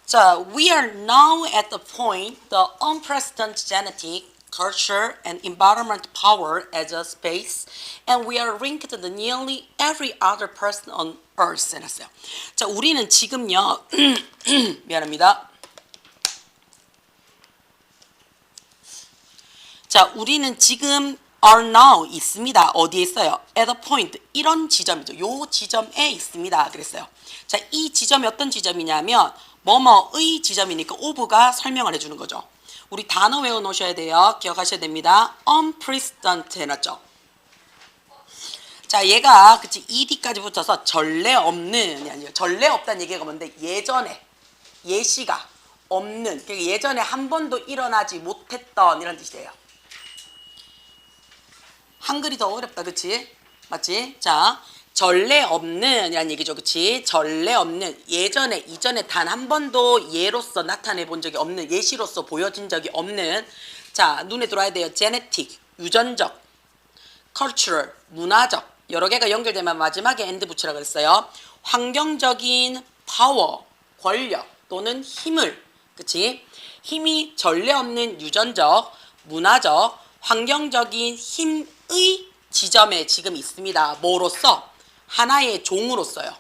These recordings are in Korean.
자, we are now at the point the unprecedented genetic, culture, and environment power as a space, and we are linked to nearly every other person on earth. 해놨어요. 자, 우리는 지금요, 미안합니다. 자, 우리는 지금 are now 있습니다. 어디에 있어요? at a point. 이런 지점이죠. 요 지점에 있습니다. 그랬어요. 자, 이 지점이 어떤 지점이냐면 뭐뭐의 지점이니까 of가 설명을 해주는 거죠. 우리 단어 외워 놓으셔야 돼요. 기억하셔야 됩니다. unprecedented 해놨죠. 자, 얘가 그치 ed까지 붙어서 전례 없는 아니요. 전례 없다는 얘기가 뭔데 예전에 예시가 없는 그러니까 예전에 한 번도 일어나지 못했던 이런 뜻이에요. 한글이 더 어렵다, 그치? 맞지? 자, 전례 없는 이란 얘기죠, 그치? 전례 없는 예전에 이전에 단 한 번도 예로서 나타내 본 적이 없는 예시로서 보여진 적이 없는 자, 눈에 들어와야 돼요. genetic 유전적, cultural 문화적 여러 개가 연결되면 마지막에 and 붙이라 그랬어요. 환경적인 파워 권력 또는 힘을 그치? 힘이 전례 없는 유전적, 문화적, 환경적인 힘의 지점에 지금 있습니다. 뭐로써? 하나의 종으로서요.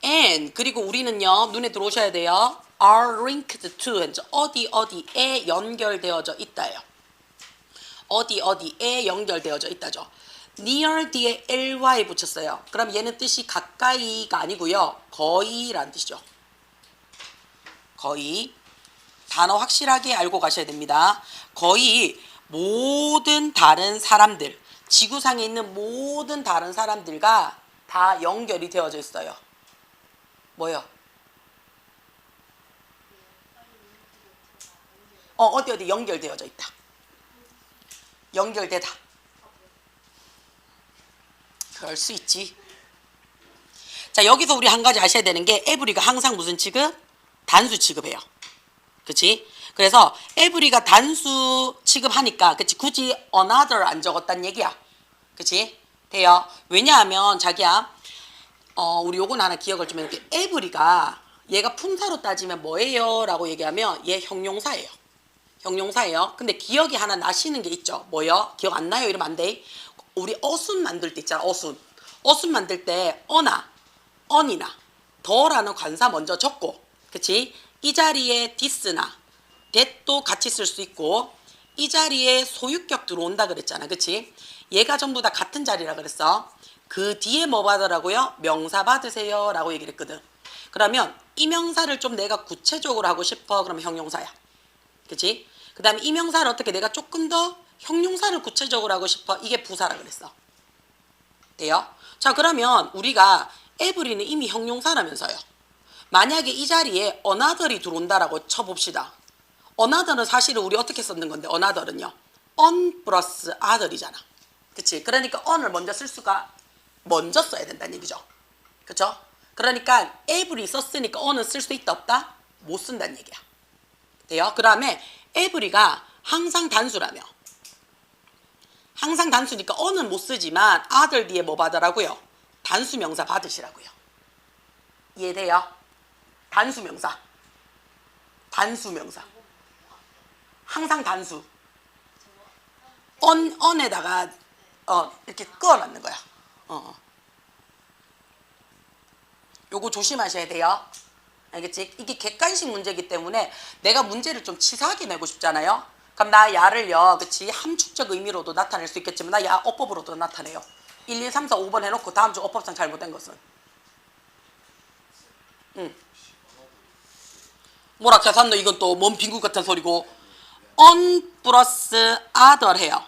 and 그리고 우리는요 눈에 들어오셔야 돼요. are linked to 어디 어디에 연결되어져 있다요. 어디 어디에 연결되어져 있다죠. near 뒤에 ly 붙였어요. 그럼 얘는 뜻이 가까이가 아니고요. 거의라는 뜻이죠. 거의 단어 확실하게 알고 가셔야 됩니다. 거의 모든 다른 사람들 지구상에 있는 모든 다른 사람들과 다 연결이 되어져 있어요. 뭐요? 어디 연결되어져 있다. 연결되다. 그럴 수 있지. 자, 여기서 우리 한 가지 아셔야 되는 게 에브리가 항상 무슨 취급? 단수 취급해요. 그치? 그래서 에브리가 단수 취급하니까 그치? 굳이 another 안 적었단 얘기야. 그치? 돼요. 왜냐하면 자기야 우리 요건 하나 기억을 좀 해볼게. 에브리가 얘가 품사로 따지면 뭐예요? 라고 얘기하면 얘 형용사예요. 형용사예요. 근데 기억이 하나 나시는 게 있죠. 뭐요? 기억 안 나요? 이러면 안 돼. 우리 어순 만들 때 있잖아. 어순 만들 때 어나 언이나 더라는 관사 먼저 적고 그치? 이 자리에 this나 that도 같이 쓸 수 있고 이 자리에 소유격 들어온다 그랬잖아. 그치? 얘가 전부 다 같은 자리라 그랬어. 그 뒤에 뭐 받으라고요? 명사 받으세요 라고 얘기를 했거든. 그러면 이 명사를 좀 내가 구체적으로 하고 싶어. 그러면 형용사야. 그치? 그 다음에 이 명사를 어떻게 내가 조금 더 형용사를 구체적으로 하고 싶어. 이게 부사라 그랬어. 돼요? 자, 그러면 우리가 에브리는 이미 형용사라면서요. 만약에 이 자리에 another이 들어온다라고 쳐봅시다. another는 사실은 우리 어떻게 썼는 건데 another는요. on 플러스 other이잖아. 그치? 그러니까 on을 먼저 쓸 수가 먼저 써야 된다는 얘기죠. 그쵸? 그러니까 every 썼으니까 on은 쓸 수 있다 없다? 못 쓴다는 얘기야. 돼요? 그 다음에 every가 항상 단수라며. 항상 단수니까 on은 못 쓰지만 other 뒤에 뭐 받으라고요? 단수 명사 받으시라고요. 이해돼요? 단수 명사. 단수 명사. 항상 단수. on에다가 이렇게 끄어놨는 거야. 요거 조심하셔야 돼요. 알겠지? 이게 객관식 문제이기 때문에 내가 문제를 좀 치사하게 내고 싶잖아요. 그럼 나 야를요, 그치? 함축적 의미로도 나타낼 수 있겠지만 나 야 어법으로도 나타내요. 1, 2, 3, 4, 5번 해놓고 다음 주 어법상 잘못된 것은 뭐라 계산노 이건 또 뭔 빙구 같은 소리고 on 플러스 other 해요.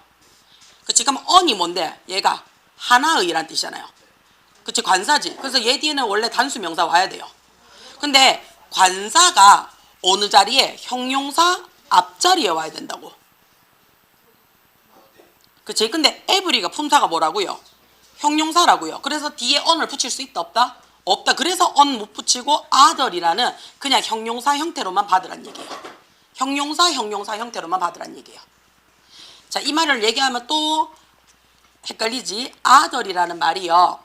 그치? 그럼 on이 뭔데? 얘가 하나의란 뜻이잖아요. 그치? 관사지. 그래서 얘 뒤에는 원래 단수 명사 와야 돼요. 근데 관사가 어느 자리에 형용사 앞자리에 와야 된다고. 그치? 근데 every가 품사가 뭐라고요? 형용사라고요. 그래서 뒤에 on을 붙일 수 있다 없다? 없다. 그래서 on 못 붙이고 other이라는 그냥 형용사 형태로만 받으란 얘기예요. 형용사 형태로만 받으란 얘기예요. 자, 이 말을 얘기하면 또 헷갈리지? other이라는 말이요.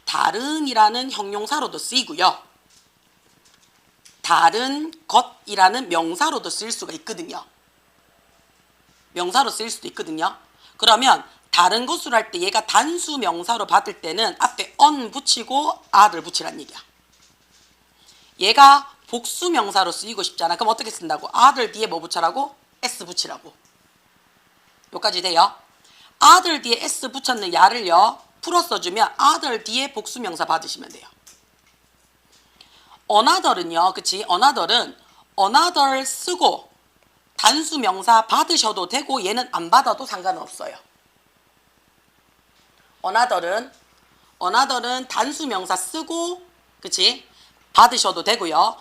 다른이라는 형용사로도 쓰이고요. 다른 것이라는 명사로도 쓸 수가 있거든요. 명사로 쓸 수도 있거든요. 그러면 다른 것으로 할 때 얘가 단수 명사로 받을 때는 앞에 on 붙이고 other 붙이란 얘기야. 얘가 복수 명사로 쓰이고 싶잖아. 그럼 어떻게 쓴다고? other 뒤에 뭐 붙여라고? s 붙이라고. 여기까지 돼요. other 뒤에 s 붙였는 야를요 풀어 써주면 other 뒤에 복수 명사 받으시면 돼요. another은요, 그치? another은 another 쓰고 단수 명사 받으셔도 되고 얘는 안 받아도 상관은 없어요. another은 단수 명사 쓰고, 그치? 받으셔도 되고요.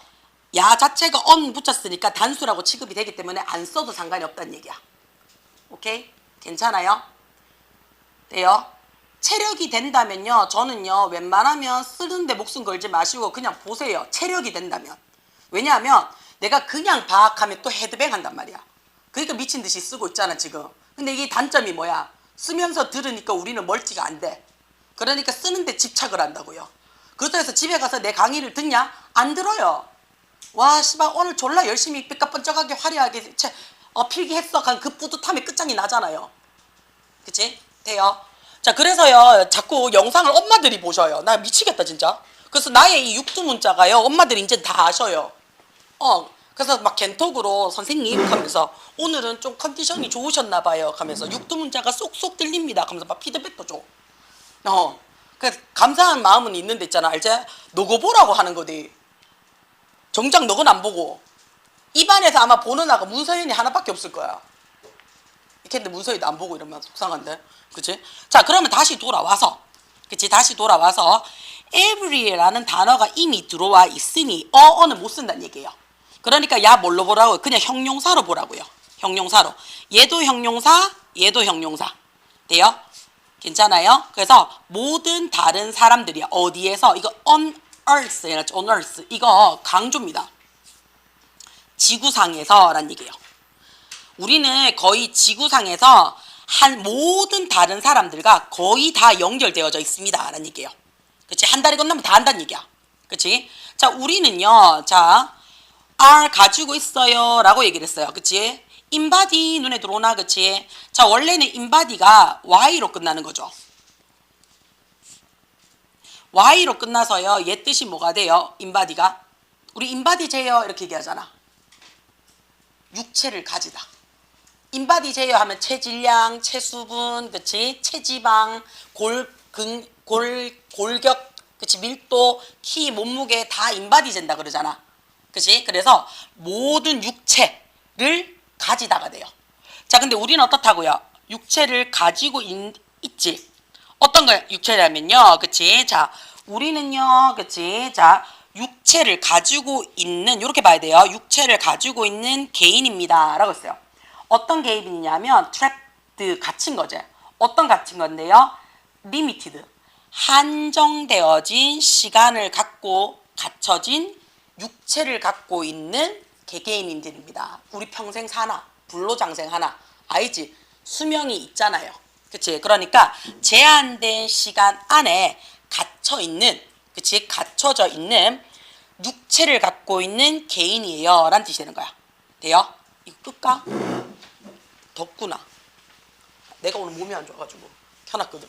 야 자체가 on 붙였으니까 단수라고 취급이 되기 때문에 안 써도 상관이 없다는 얘기야. 오케이? 괜찮아요? 돼요? 체력이 된다면요, 저는요 웬만하면 쓰는데 목숨 걸지 마시고 그냥 보세요. 체력이 된다면. 왜냐하면 내가 그냥 방학하면 또 헤드뱅 한단 말이야. 그러니까 미친 듯이 쓰고 있잖아 지금. 근데 이게 단점이 뭐야? 쓰면서 들으니까 우리는 멀티가 안 돼. 그러니까 쓰는데 집착을 한다고요. 그렇다고 해서 집에 가서 내 강의를 듣냐? 안 들어요. 와 씨발 오늘 졸라 열심히 삐까뻔쩍하게 화려하게 필기했어. 그 뿌듯함이 끝장이 나잖아요. 그치? 돼요? 자, 그래서요 자꾸 영상을 엄마들이 보셔요. 나 미치겠다 진짜. 그래서 나의 이 육두문자가요 엄마들이 이제 다 아셔요. 그래서 막 겐톡으로 선생님 하면서 오늘은 좀 컨디션이 좋으셨나 봐요 하면서 육두문자가 쏙쏙 들립니다 하면서 막 피드백도 줘. 그래서 감사한 마음은 있는데 있잖아. 알지? 너거 보라고 하는 거지. 정작 너건 안 보고. 입안에서 아마 보는 아가 문서연이 하나밖에 없을 거야. 이렇게 했는데 문서연도 안 보고 이러면 속상한데. 그치? 자, 그러면 다시 돌아와서. 그치? 다시 돌아와서 every라는 단어가 이미 들어와 있으니 어는 못 쓴다는 얘기예요. 그러니까 야 뭘로 보라고요? 그냥 형용사로 보라고요. 형용사로. 얘도 형용사, 얘도 형용사. 돼요? 괜찮아요? 그래서 모든 다른 사람들이야. 어디에서? 이거 on earth, on earth. 이거 강조입니다. 지구상에서 라는 얘기예요. 우리는 거의 지구상에서 한 모든 다른 사람들과 거의 다 연결되어져 있습니다 라는 얘기예요. 그치? 한 다리 건너면 다 한다는 얘기야. 그치? 자, 우리는요, 자, are 가지고 있어요 라고 얘기를 했어요. 그치? 인바디 눈에 들어오나? 그치? 자, 원래는 인바디가 y로 끝나는 거죠. y로 끝나서요. 얘 뜻이 뭐가 돼요? 인바디가. 우리 인바디 제어 이렇게 얘기하잖아. 육체를 가지다. 인바디 제어 하면 체질량, 체수분, 그치? 체지방, 골격, 그치? 밀도, 키, 몸무게 다 인바디 된다 그러잖아. 그치? 그래서 모든 육체를 가지다가 돼요. 자, 근데 우리는 어떻다고요? 육체를 가지고 있지. 어떤 걸 육체라면요. 그치? 자, 우리는요. 그치? 자, 육체를 가지고 있는, 이렇게 봐야 돼요. 육체를 가지고 있는 개인입니다. 라고 했어요. 어떤 개인이냐면, trapped, 갇힌 거죠. 어떤 갇힌 건데요? limited, 한정되어진 시간을 갖고 갇혀진 육체를 갖고 있는 개개인들입니다. 우리 평생 사나, 불로장생 하나, 알지? 수명이 있잖아요. 그치? 그러니까 제한된 시간 안에 갇혀 있는, 그치? 갇혀져 있는 육체를 갖고 있는 개인이에요. 라는 뜻이 되는 거야. 돼요? 이거 끌까? 덥구나. 내가 오늘 몸이 안 좋아가지고 켜놨거든.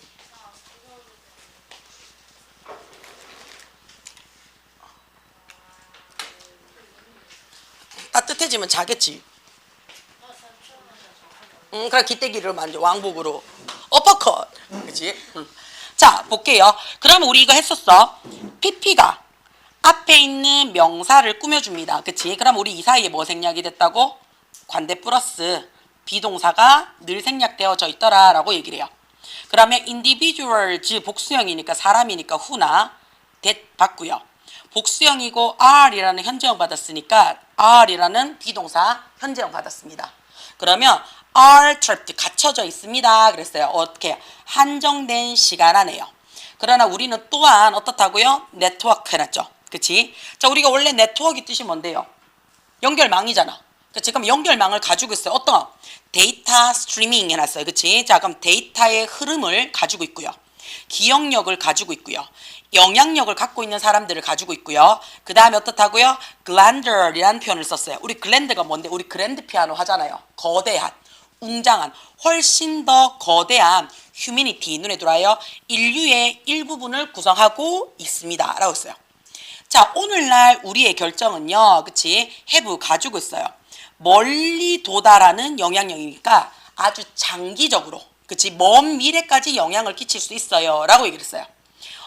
따뜻해지면 자겠지. 그래 기대기를 만져 왕복으로 어퍼컷. 그치? 자 볼게요. 그러면 우리 이거 했었어. PP가 앞에 있는 명사를 꾸며줍니다. 그치? 그럼 우리 이 사이에 뭐 생략이 됐다고? 관대 플러스 비동사가 늘 생략되어져 있더라 라고 얘기를 해요. 그러면 individuals 복수형이니까 사람이니까 who나 that 받고요. 복수형이고 are이라는 현재형 받았으니까 are이라는 비동사 현재형 받았습니다. 그러면 are trapped 갇혀져 있습니다. 그랬어요. 어떻게? 한정된 시간 안에요. 그러나 우리는 또한 어떻다고요? 네트워크 해놨죠. 그치? 자, 우리가 원래 네트워크 뜻이 뭔데요? 연결망이잖아. 그치? 그럼 연결망을 가지고 있어요. 어떤? 데이터 스트리밍 해놨어요. 그치? 자, 그럼 데이터의 흐름을 가지고 있고요. 기억력을 가지고 있고요. 영향력을 갖고 있는 사람들을 가지고 있고요. 그 다음에 어떻다고요? glander이라는 표현을 썼어요. 우리 글랜드가 뭔데? 우리 그랜드 피아노 하잖아요. 거대한, 웅장한, 훨씬 더 거대한 휴미니티, 눈에 들어와요. 인류의 일부분을 구성하고 있습니다. 라고 했어요. 자, 오늘날 우리의 결정은요. 그치? have 가지고 있어요. 멀리 도달하는 영향력이니까 아주 장기적으로, 그치? 먼 미래까지 영향을 끼칠 수 있어요. 라고 얘기를 했어요.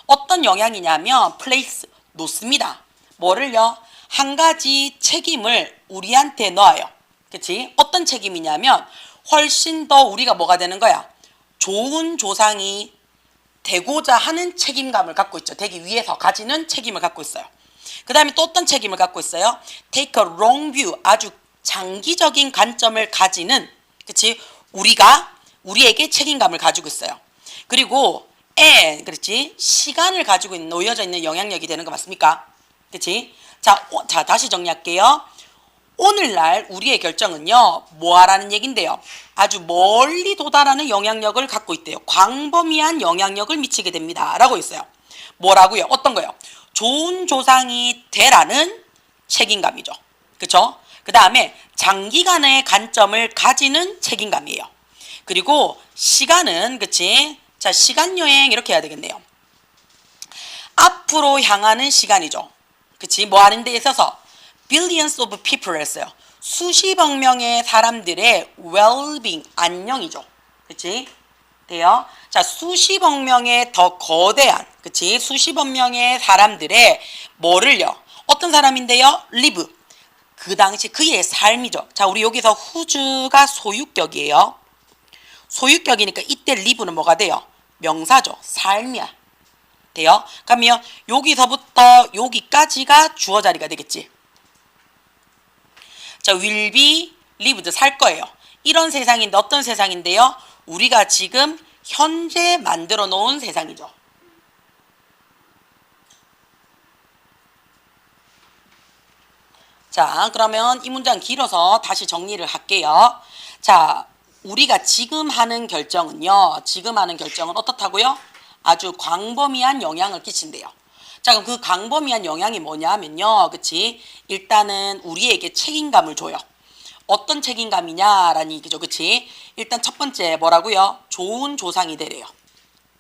어떤 영향이냐면 place, 놓습니다. 뭐를요? 한 가지 책임을 우리한테 넣어요. 그치? 어떤 책임이냐면 훨씬 더 우리가 뭐가 되는 거야? 좋은 조상이 되고자 하는 책임감을 갖고 있죠. 되기 위해서 가지는 책임을 갖고 있어요. 그 다음에 또 어떤 책임을 갖고 있어요? take a long view, 아주 장기적인 관점을 가지는, 그치? 우리에게 책임감을 가지고 있어요. 그리고 그렇지? 시간을 가지고 있는, 놓여져 있는 영향력이 되는 거 맞습니까? 그치? 자, 다시 정리할게요. 오늘날 우리의 결정은요, 뭐 하라는 얘긴데요? 아주 멀리 도달하는 영향력을 갖고 있대요. 광범위한 영향력을 미치게 됩니다. 라고 있어요. 뭐라고요? 어떤 거요? 좋은 조상이 되라는 책임감이죠. 그쵸? 그 다음에 장기간의 관점을 가지는 책임감이에요. 그리고 시간은, 그치? 자, 시간여행 이렇게 해야 되겠네요. 앞으로 향하는 시간이죠. 그치? 뭐 하는 데 있어서 billions of people 했어요. 수십억 명의 사람들의 well-being, 안녕이죠. 그치? 돼요? 자, 수십억 명의 더 거대한, 그치? 수십억 명의 사람들의 뭐를요? 어떤 사람인데요? live. 그 당시 그의 삶이죠. 자, 우리 여기서 whose가 소유격이에요. 소유격이니까 이때 live는 뭐가 돼요? 명사죠. 삶이야. 돼요? 그러면 여기서부터 여기까지가 주어 자리가 되겠지. 자, will be lived, 살 거예요. 이런 세상인데 어떤 세상인데요? 우리가 지금 현재 만들어 놓은 세상이죠. 자, 그러면 이 문장 길어서 다시 정리를 할게요. 자, 우리가 지금 하는 결정은요. 지금 하는 결정은 어떻다고요? 아주 광범위한 영향을 끼친대요. 자, 그럼 그 광범위한 영향이 뭐냐 하면요. 그치? 일단은 우리에게 책임감을 줘요. 어떤 책임감이냐라는 얘기죠. 그치? 일단 첫 번째 뭐라고요? 좋은 조상이 되래요.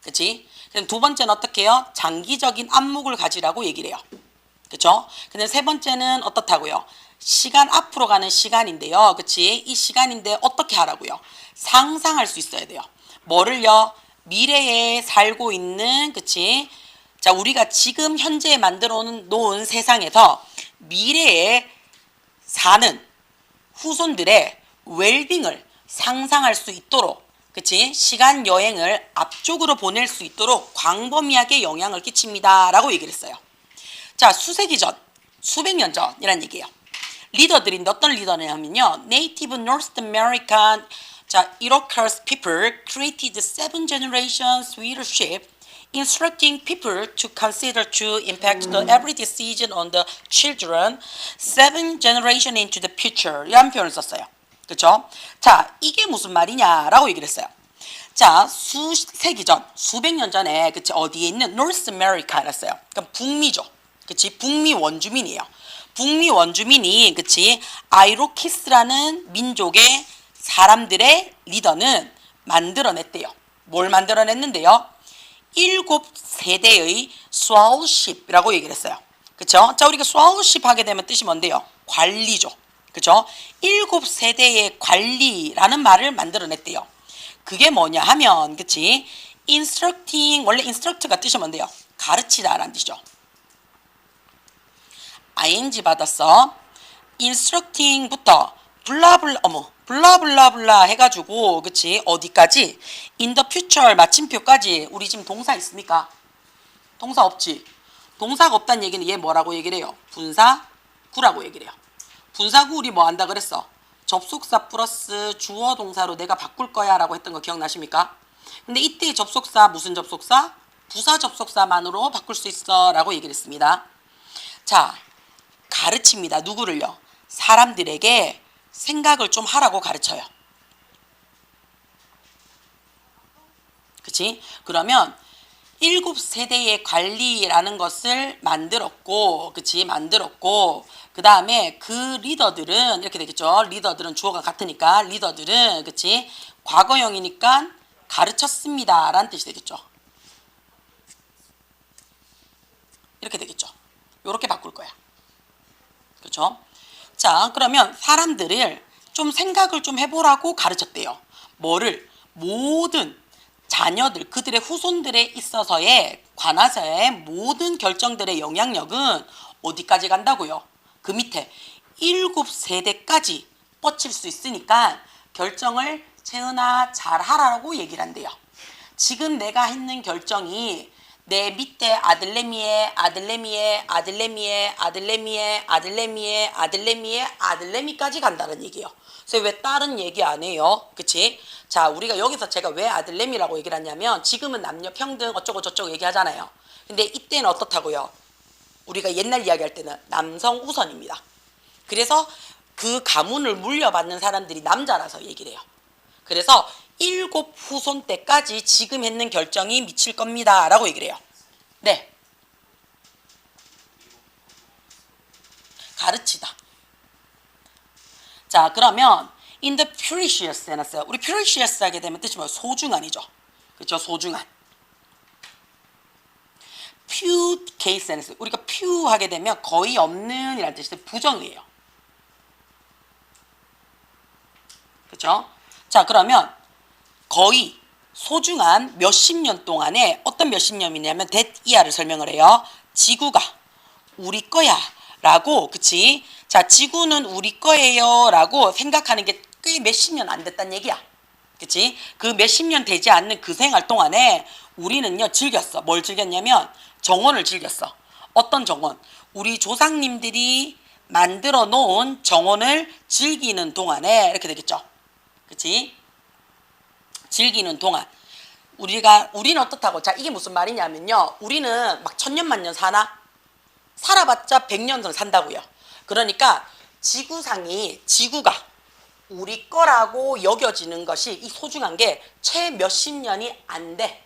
그치? 그럼 두 번째는 어떻게 해요? 장기적인 안목을 가지라고 얘기를 해요. 그쵸? 근데 세 번째는 어떻다고요? 시간 앞으로 가는 시간인데요. 그치? 이 시간인데 어떻게 하라고요? 상상할 수 있어야 돼요. 뭐를요? 미래에 살고 있는, 그치? 자, 우리가 지금 현재 만들어 놓은 세상에서 미래에 사는 후손들의 웰빙을 상상할 수 있도록, 그치? 시간 여행을 앞쪽으로 보낼 수 있도록 광범위하게 영향을 끼칩니다. 라고 얘기를 했어요. 자, 수세기 전, 수백 년 전이란 얘기예요. 리더들인데 어떤 리더냐면요. Native North American, 자, Iroquois people created 7 generations leadership, instructing people to consider to impact the every decision on the children 7 generation into the future. 이런 표현을 썼어요. 그렇죠? 자, 이게 무슨 말이냐라고 얘기를 했어요. 자, 수세기 전, 수백 년 전에, 그치, 어디에 있는 North America였어요. 그러니까 북미죠. 그치, 북미 원주민이에요. 북미 원주민이, 그치, 아이로키스라는 민족의 사람들의 리더는 만들어냈대요. 뭘 만들어냈는데요? 7세대의 swallowship이라고 얘기를 했어요. 그쵸? 자, 우리가 swallowship 하게 되면 뜻이 뭔데요? 관리죠. 그쵸? 7세대의 관리라는 말을 만들어냈대요. 그게 뭐냐 하면, 그치? instructing, 원래 instruct가 뜻이 뭔데요? 가르치다 라는 뜻이죠. ing 받았어. instructing부터 블라블라 해가지고, 그치? 어디까지? in the future 마침표까지. 우리 지금 동사 있습니까? 동사 없지? 동사가 없다는 얘기는 얘 뭐라고 얘기를 해요? 분사구라고 얘기를 해요. 분사구 우리 뭐 한다 그랬어? 접속사 플러스 주어 동사로 내가 바꿀 거야 라고 했던 거 기억나십니까? 근데 이때 접속사 무슨 접속사? 부사 접속사만으로 바꿀 수 있어 라고 얘기를 했습니다. 자, 가르칩니다. 누구를요? 사람들에게 생각을 좀 하라고 가르쳐요. 그치? 그러면 7세대의 관리라는 것을 만들었고, 그치? 만들었고, 그 다음에 그 리더들은, 이렇게 되겠죠? 리더들은 주어가 같으니까, 리더들은, 그치? 과거형이니까 가르쳤습니다. 라는 뜻이 되겠죠. 이렇게 되겠죠. 요렇게 바꿀 거야. 그렇죠? 자, 그러면 사람들을 좀 생각을 좀 해보라고 가르쳤대요. 뭐를? 모든 자녀들, 그들의 후손들에 있어서의 관하서의 모든 결정들의 영향력은 어디까지 간다고요? 그 밑에 7세대까지 뻗칠 수 있으니까 결정을 채은아 잘하라고 얘기를 한대요. 지금 내가 했는 결정이 내 밑에 아들내미의 아들내미의 아들내미의 아들내미의 아들내미의 아들내미의 아들내미까지 간다는 얘기예요. 그래서 왜 다른 얘기 안 해요? 그치? 자, 우리가 여기서 제가 왜 아들내미라고 얘기를 하냐면 지금은 남녀 평등 어쩌고 저쩌고 얘기하잖아요. 근데 이때는 어떻다고요? 우리가 옛날 이야기할 때는 남성 우선입니다. 그래서 그 가문을 물려받는 사람들이 남자라서 얘기를 해요. 그래서 7후손 때까지 지금 했는 결정이 미칠 겁니다. 라고 얘기를 해요. 네. 가르치다. 자, 그러면 in the precious 해놨어요. 우리 precious 하게 되면 뜻이 뭐예요? 소중한이죠. 그렇죠? 소중한. few case 해놨어요. 우리가 few 하게 되면 거의 없는 이라는 뜻이 부정이에요. 그렇죠? 자, 그러면 거의 소중한 몇십 년 동안에 어떤 몇십 년이냐면 that year를 설명을 해요. 지구가 우리 거야 라고, 그치? 자, 지구는 우리 거예요 라고 생각하는 게 꽤 몇십 년 안 됐단 얘기야. 그치? 그 몇십 년 되지 않는 그 생활 동안에 우리는요 즐겼어. 뭘 즐겼냐면 정원을 즐겼어. 어떤 정원? 우리 조상님들이 만들어 놓은 정원을 즐기는 동안에 이렇게 되겠죠. 그치? 즐기는 동안 우리는 어떻다고? 자, 이게 무슨 말이냐면요, 우리는 막 천년만년 사나? 살아봤자 100년 산다고요. 그러니까 지구가 우리 거라고 여겨지는 것이 이 소중한 게 채 몇십 년이 안 돼.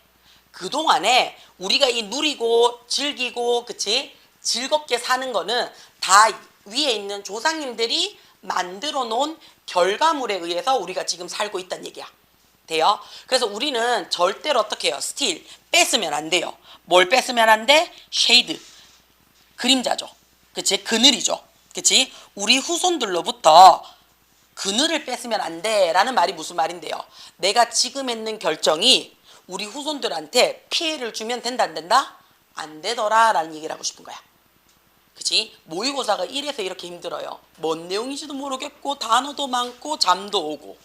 그동안에 우리가 이 누리고 즐기고, 그치? 즐겁게 사는 거는 다 위에 있는 조상님들이 만들어 놓은 결과물에 의해서 우리가 지금 살고 있다는 얘기야. 돼요? 그래서 우리는 절대로 어떻게 해요? 스틸 뺏으면 안 돼요. 뭘 뺏으면 안 돼? 쉐이드, 그림자죠. 그치? 그늘이죠. 그치? 우리 후손들로부터 그늘을 뺏으면 안 돼라는 말이 무슨 말인데요? 내가 지금 했는 결정이 우리 후손들한테 피해를 주면 된다 안 된다? 안 되더라 라는 얘기를 하고 싶은 거야. 그치? 모의고사가 이래서 이렇게 힘들어요. 뭔 내용인지도 모르겠고 단어도 많고 잠도 오고,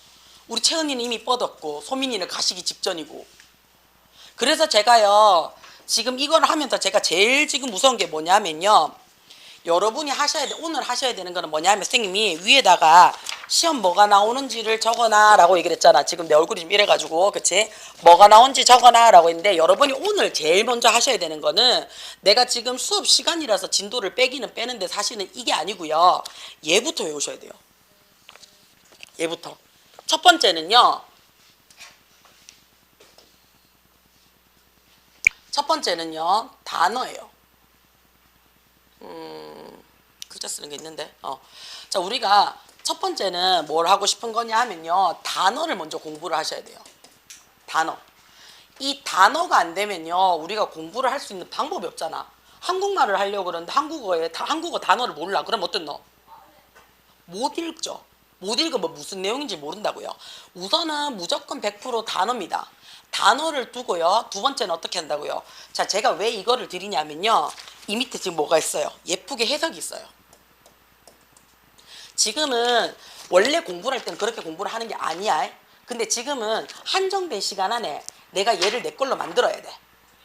우리 채은이는 이미 뻗었고 소민이는 가시기 직전이고. 그래서 제가요 지금 이걸 하면서 제가 제일 지금 무서운 게 뭐냐면요, 여러분이 오늘 하셔야 되는 거는 뭐냐면 선생님이 위에다가 시험 뭐가 나오는지를 적어놔 라고 얘기를 했잖아. 지금 내 얼굴이 좀 이래가지고, 그치? 뭐가 나온지 적어놔 라고 했는데, 여러분이 오늘 제일 먼저 하셔야 되는 거는, 내가 지금 수업 시간이라서 진도를 빼기는 빼는데 사실은 이게 아니고요, 얘부터 외우셔야 돼요. 얘부터. 첫 번째는요, 단어예요. 글자 쓰는 게 있는데, 자, 우리가 첫 번째는 뭘 하고 싶은 거냐 하면요, 단어를 먼저 공부를 하셔야 돼요. 단어. 이 단어가 안 되면요, 우리가 공부를 할 수 있는 방법이 없잖아. 한국말을 하려고 그러는데 한국어 단어를 몰라. 그럼 어떤 너? 못 읽죠. 못 읽으면 무슨 내용인지 모른다고요. 우선은 무조건 100% 단어입니다. 단어를 두고요, 두 번째는 어떻게 한다고요? 자, 제가 왜 이거를 드리냐면요, 이 밑에 지금 뭐가 있어요? 예쁘게 해석이 있어요. 지금은 원래 공부를 할 때는 그렇게 공부를 하는 게 아니야. 근데 지금은 한정된 시간 안에 내가 얘를 내 걸로 만들어야 돼.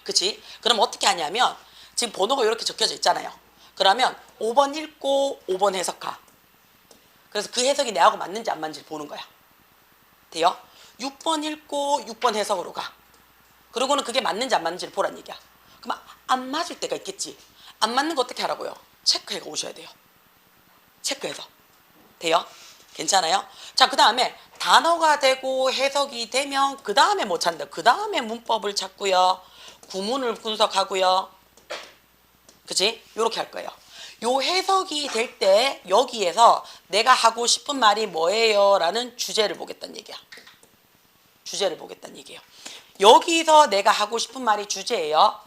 그치? 그럼 어떻게 하냐면 지금 번호가 이렇게 적혀져 있잖아요. 그러면 5번 읽고 5번 해석하. 그래서 그 해석이 내하고 맞는지 안 맞는지 보는 거야. 돼요? 6번 읽고 6번 해석으로 가. 그러고는 그게 맞는지 안 맞는지를 보란 얘기야. 그럼 안 맞을 때가 있겠지. 안 맞는 거 어떻게 하라고요? 체크해 오셔야 돼요. 체크해서. 돼요? 괜찮아요? 자, 그 다음에 단어가 되고 해석이 되면 그 다음에 뭐 찾는다? 그 다음에 문법을 찾고요. 구문을 분석하고요. 그치? 요렇게 할 거예요. 요 해석이 될 때 여기에서 내가 하고 싶은 말이 뭐예요? 라는 주제를 보겠다는 얘기야. 주제를 보겠다는 얘기예요. 여기서 내가 하고 싶은 말이 주제예요.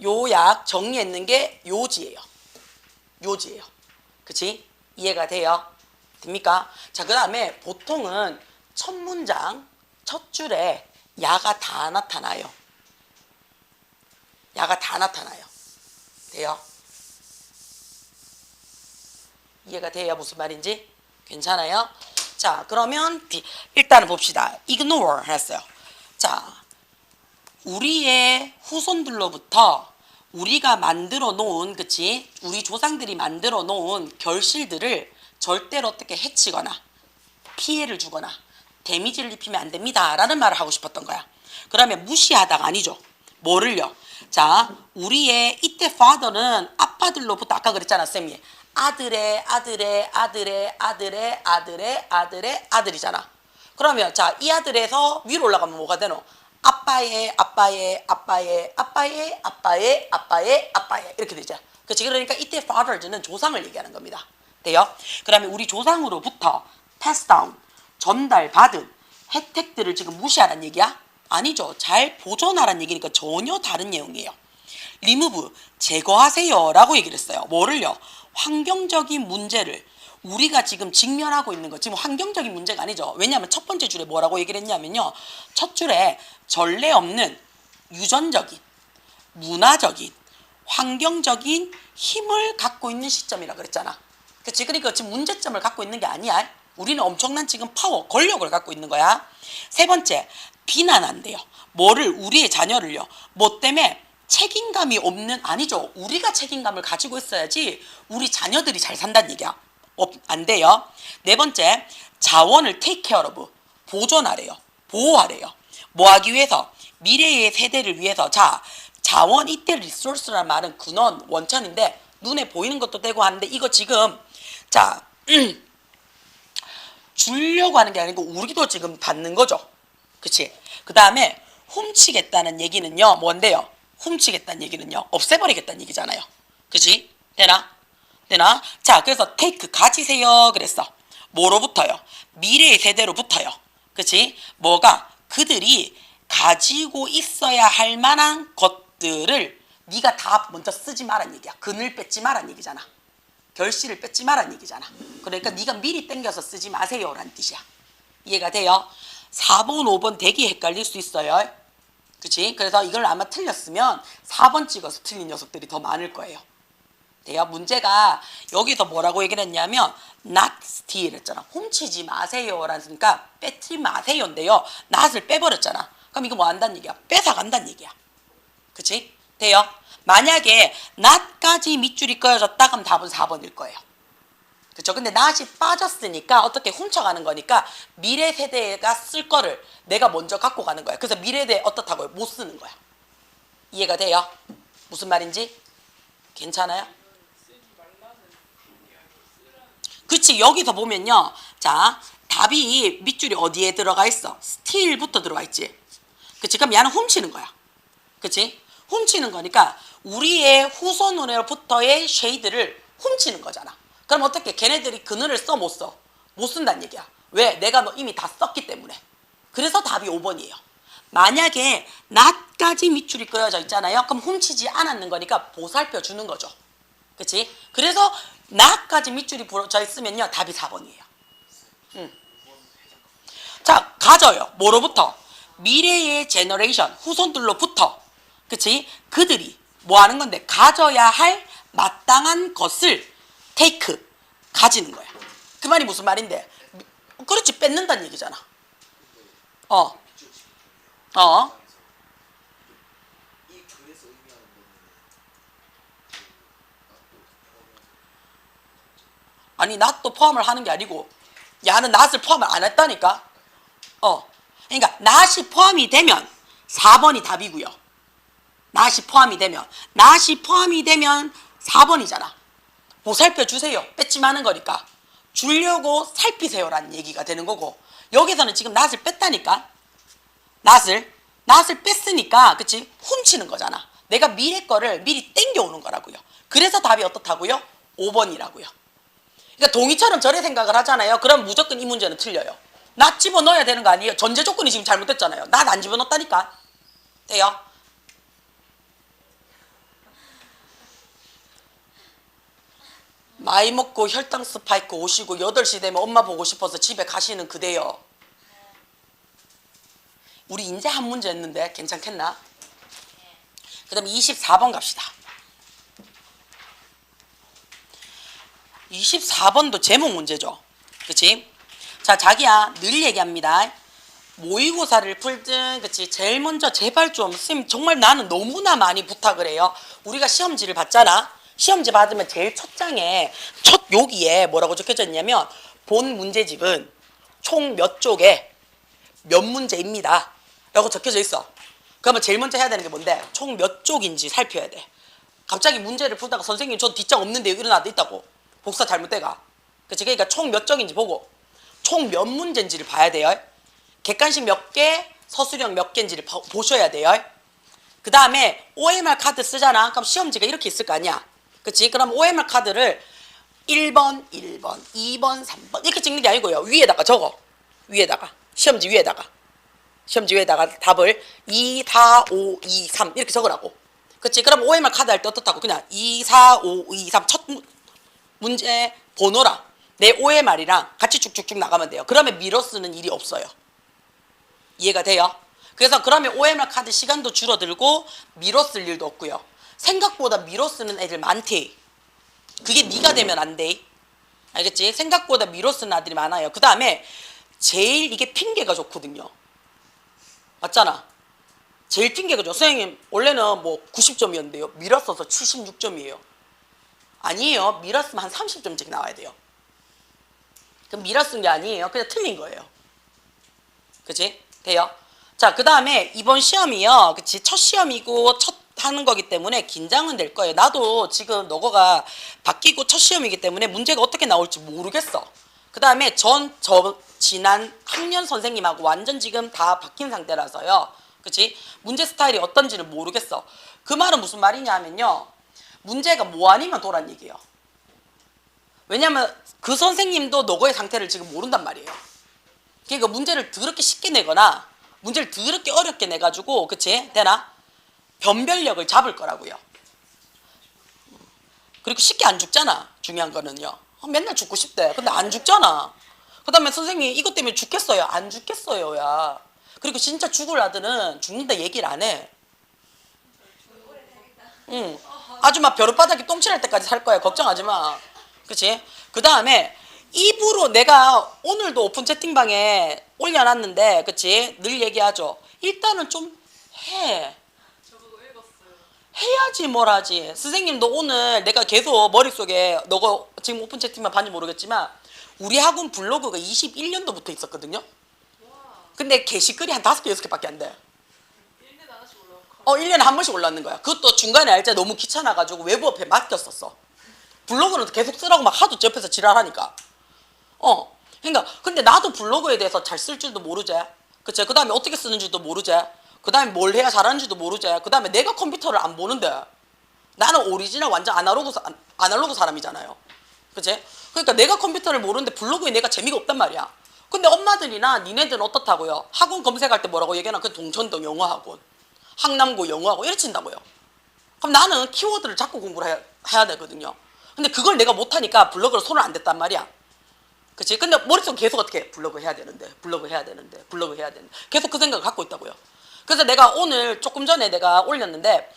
요약 정리했는 게 요지예요. 요지예요. 그치? 이해가 돼요? 됩니까? 자, 그 다음에 보통은 첫 문장, 첫 줄에 야가 다 나타나요. 야가 다 나타나요. 돼요? 이해가 돼요? 무슨 말인지? 괜찮아요? 자, 그러면 일단은 봅시다. ignore 했어요. 자, 우리의 후손들로부터 우리가 만들어 놓은, 그치? 우리 조상들이 만들어 놓은 결실들을 절대로 어떻게 해치거나 피해를 주거나 데미지를 입히면 안 됩니다. 라는 말을 하고 싶었던 거야. 그러면 무시하다가 아니죠. 뭐를요? 자, 우리의 이때 father는 아빠들로부터 아까 그랬잖아, 쌤이. 아들의 아들이잖아. 그러면 자, 이 아들에서 위로 올라가면 뭐가 되노? 아빠의 이렇게 되죠. 그치? 그러니까 이때 fathers는 조상을 얘기하는 겁니다. 돼요? 그러면 우리 조상으로부터 pass down, 전달받은 혜택들을 지금 무시하라는 얘기야? 아니죠. 잘 보존하라는 얘기니까 전혀 다른 내용이에요. remove, 제거하세요 라고 얘기를 했어요. 뭐를요? 환경적인 문제를 우리가 지금 직면하고 있는 거, 지금 환경적인 문제가 아니죠. 왜냐하면 첫 번째 줄에 뭐라고 얘기를 했냐면요. 첫 줄에 전례 없는 유전적인, 문화적인, 환경적인 힘을 갖고 있는 시점이라 그랬잖아. 그치? 그러니까 지금 문제점을 갖고 있는 게 아니야. 우리는 엄청난 지금 파워, 권력을 갖고 있는 거야. 세 번째, 비난한대요. 뭐를? 우리의 자녀를요. 뭐 때문에? 책임감이 없는, 아니죠. 우리가 책임감을 가지고 있어야지 우리 자녀들이 잘 산다는 얘기야. 안 돼요. 네 번째, 자원을 take care of, 보존하래요. 보호하래요. 뭐 하기 위해서? 미래의 세대를 위해서. 자, 자원, 이때 리소스라는 말은 근원, 원천인데 눈에 보이는 것도 되고 하는데 이거 지금 자 주려고 하는 게 아니고 우리도 지금 받는 거죠. 그치? 그 다음에 훔치겠다는 얘기는요. 뭔데요? 훔치겠다는 얘기는요. 없애버리겠다는 얘기잖아요. 그치? 되나? 되나? 자, 그래서 take, 가지세요 그랬어. 뭐로부터요? 미래의 세대로부터요. 그치? 뭐가? 그들이 가지고 있어야 할 만한 것들을 네가 다 먼저 쓰지 마란 얘기야. 근을 뺏지 마란 얘기잖아. 결실을 뺏지 마란 얘기잖아. 그러니까 네가 미리 땡겨서 쓰지 마세요 라는 뜻이야. 이해가 돼요? 4번, 5번 되게 헷갈릴 수 있어요. 그치? 그래서 이걸 아마 틀렸으면 4번 찍어서 틀린 녀석들이 더 많을 거예요. 돼요? 문제가 여기서 뭐라고 얘기를 했냐면 not steal 했잖아. 훔치지 마세요 라니까 뺏지 마세요인데요. not을 빼버렸잖아. 그럼 이거 뭐 한다는 얘기야? 뺏어간다는 얘기야. 그치? 돼요? 만약에 not까지 밑줄이 그어졌다 그럼 답은 4번일 거예요. 그쵸? 근데 not이 빠졌으니까 어떻게 훔쳐가는 거니까 미래 세대가 쓸 거를 내가 먼저 갖고 가는 거야. 그래서 미래 세대 어떻다고요? 못 쓰는 거야. 이해가 돼요? 무슨 말인지? 괜찮아요? 그치? 여기서 보면요. 자, 답이 밑줄이 어디에 들어가 있어? steal부터 들어가 있지. 그치? 그럼 얘는 훔치는 거야. 그치? 훔치는 거니까 우리의 후손으로부터의 쉐이드를 훔치는 거잖아. 그럼 어떻게? 걔네들이 그늘을 써 못 써? 못 쓴다는 얘기야. 왜? 내가 뭐 이미 다 썼기 때문에. 그래서 답이 5번이에요. 만약에 not까지 밑줄이 그어져 있잖아요. 그럼 훔치지 않았는 거니까 보살펴 주는 거죠. 그치? 그래서 not까지 밑줄이 부러져 있으면요. 답이 4번이에요. 자, 가져요. 뭐로부터? 미래의 제너레이션, 후손들로부터. 그치? 그들이 뭐 하는 건데? 가져야 할 마땅한 것을 take, 가지는 거야. 그 말이 무슨 말인데? 그렇지, 뺏는다는 얘기잖아. 아니, not도 포함을 하는 게 아니고 야는 not을 포함을 안 했다니까. 그러니까 not이 포함이 되면 4번이 답이고요. not이 포함이 되면 4번이잖아. 보살펴 주세요. 뺏지 마는 거니까. 주려고 살피세요라는 얘기가 되는 거고 여기서는 지금 not을 뺐다니까. not을. 낫을 뺐으니까 그치? 훔치는 거잖아. 내가 미래 거를 미리 땡겨오는 거라고요. 그래서 답이 어떻다고요? 5번이라고요. 그러니까 동의처럼 저래 생각을 하잖아요. 그럼 무조건 이 문제는 틀려요. 낫 집어넣어야 되는 거 아니에요? 전제 조건이 지금 잘못됐잖아요. 낫 안 집어넣었다니까. 돼요? 많이 먹고 혈당 스파이크 오시고 8시 되면 엄마 보고 싶어서 집에 가시는 그대요. 우리 이제 한 문제 했는데 괜찮겠나? 그 다음에 24번 갑시다. 24번도 제목 문제죠. 그치? 자, 자기야 늘 얘기합니다. 모의고사를 풀든 그치? 제일 먼저 제발 좀 선생님 정말 나는 너무나 많이 부탁을 해요. 우리가 시험지를 받잖아. 시험지 받으면 제일 첫 장에 첫 여기에 뭐라고 적혀져 있냐면 본 문제집은 총 몇 쪽에 몇 문제입니다 라고 적혀져 있어. 그러면 제일 먼저 해야 되는 게 뭔데? 총 몇 쪽인지 살펴야 돼. 갑자기 문제를 풀다가 선생님 저 뒷장 없는데요 일어나도 있다고 복사 잘못돼가. 그치? 그러니까 총 몇 쪽인지 보고 총 몇 문제인지를 봐야 돼요. 객관식 몇 개, 서술형 몇 개인지를 보셔야 돼요. 그 다음에 OMR 카드 쓰잖아. 그럼 시험지가 이렇게 있을 거 아니야. 그치? 그럼 OMR 카드를 1번, 2번, 3번 이렇게 찍는 게 아니고요. 위에다가 적어. 위에다가. 시험지 위에다가 답을 2, 4, 5, 2, 3 이렇게 적으라고. 그치? 그럼 OMR 카드 할 때 어떻다고? 그냥 2, 4, 5, 2, 3 첫 문제 번호랑 내 OMR이랑 같이 쭉쭉쭉 나가면 돼요. 그러면 미뤄 쓰는 일이 없어요. 이해가 돼요? 그래서 그러면 OMR 카드 시간도 줄어들고 미뤄 쓸 일도 없고요. 생각보다 미뤄 쓰는 애들 많대. 그게 네가 되면 안 돼. 알겠지? 생각보다 미뤄 쓰는 아들이 많아요. 그 다음에 제일 이게 핑계가 좋거든요. 맞잖아. 제일 핑계가 좋아. 선생님 원래는 뭐 90점이었는데요. 미뤄 써서 76점이에요. 아니에요. 미뤄 쓰면 한 30점씩 나와야 돼요. 그럼 미뤄 쓴 게 아니에요. 그냥 틀린 거예요. 그치? 돼요? 자, 그 다음에 이번 시험이요. 그치? 첫 시험이고 첫 하는 거기 때문에 긴장은 될 거예요. 나도 지금 너거가 바뀌고 첫 시험이기 때문에 문제가 어떻게 나올지 모르겠어. 그 다음에 지난 학년 선생님하고 완전 지금 다 바뀐 상태라서요. 그치? 문제 스타일이 어떤지를 모르겠어. 그 말은 무슨 말이냐 하면요. 문제가 뭐 아니면 도란 얘기예요. 왜냐면 그 선생님도 너거의 상태를 지금 모른단 말이에요. 그러니까 문제를 더럽게 쉽게 내거나 문제를 더럽게 어렵게 내가지고 그치? 되나? 변별력을 잡을 거라고요. 그리고 쉽게 안 죽잖아. 중요한 거는요. 맨날 죽고 싶대. 근데 안 죽잖아. 그 다음에 선생님 이것 때문에 죽겠어요. 안 죽겠어요. 야. 그리고 진짜 죽을 아들은 죽는다 얘기를 안 해. 응. 아주 막 벼룻바닥에 똥칠할 때까지 살 거야. 걱정하지 마. 그치? 그 다음에 입으로 내가 오늘도 오픈 채팅방에 올려놨는데 그치? 늘 얘기하죠. 일단은 좀 해. 해야지 뭘 하지. 선생님도 오늘 내가 계속 머릿속에 너가 지금 오픈 채팅만 봤는지 모르겠지만 우리 학원 블로그가 21년도부터 있었거든요. 근데 게시글이 한 5개, 6개밖에 안 돼. 1년에 한 번씩 올라오는 거야. 그것도 중간에 알짜 너무 귀찮아가지고 외부 업에 맡겼었어. 블로그는 계속 쓰라고 막 하도 옆에서 지랄하니까. 그러니까 근데 나도 블로그에 대해서 잘 쓸 줄도 모르지. 그치? 그 다음에 어떻게 쓰는지도 모르지. 그 다음에 뭘 해야 잘하는지도 모르지. 그 다음에 내가 컴퓨터를 안 보는데 나는 오리지널 완전 아날로그 사람이잖아요. 그치? 그러니까 내가 컴퓨터를 모르는데 블로그에 내가 재미가 없단 말이야. 근데 엄마들이나 니네들은 어떻다고요? 학원 검색할 때 뭐라고 얘기하나? 그 동천동 영어학원, 항남고 영어학원 이렇게 친다고요. 그럼 나는 키워드를 자꾸 공부를 해야 되거든요. 근데 그걸 내가 못하니까 블로그로 손을 안 댔단 말이야. 그치? 근데 머릿속 계속 어떻게 해? 블로그 해야 되는데 계속 그 생각을 갖고 있다고요. 그래서 내가 오늘 조금 전에 내가 올렸는데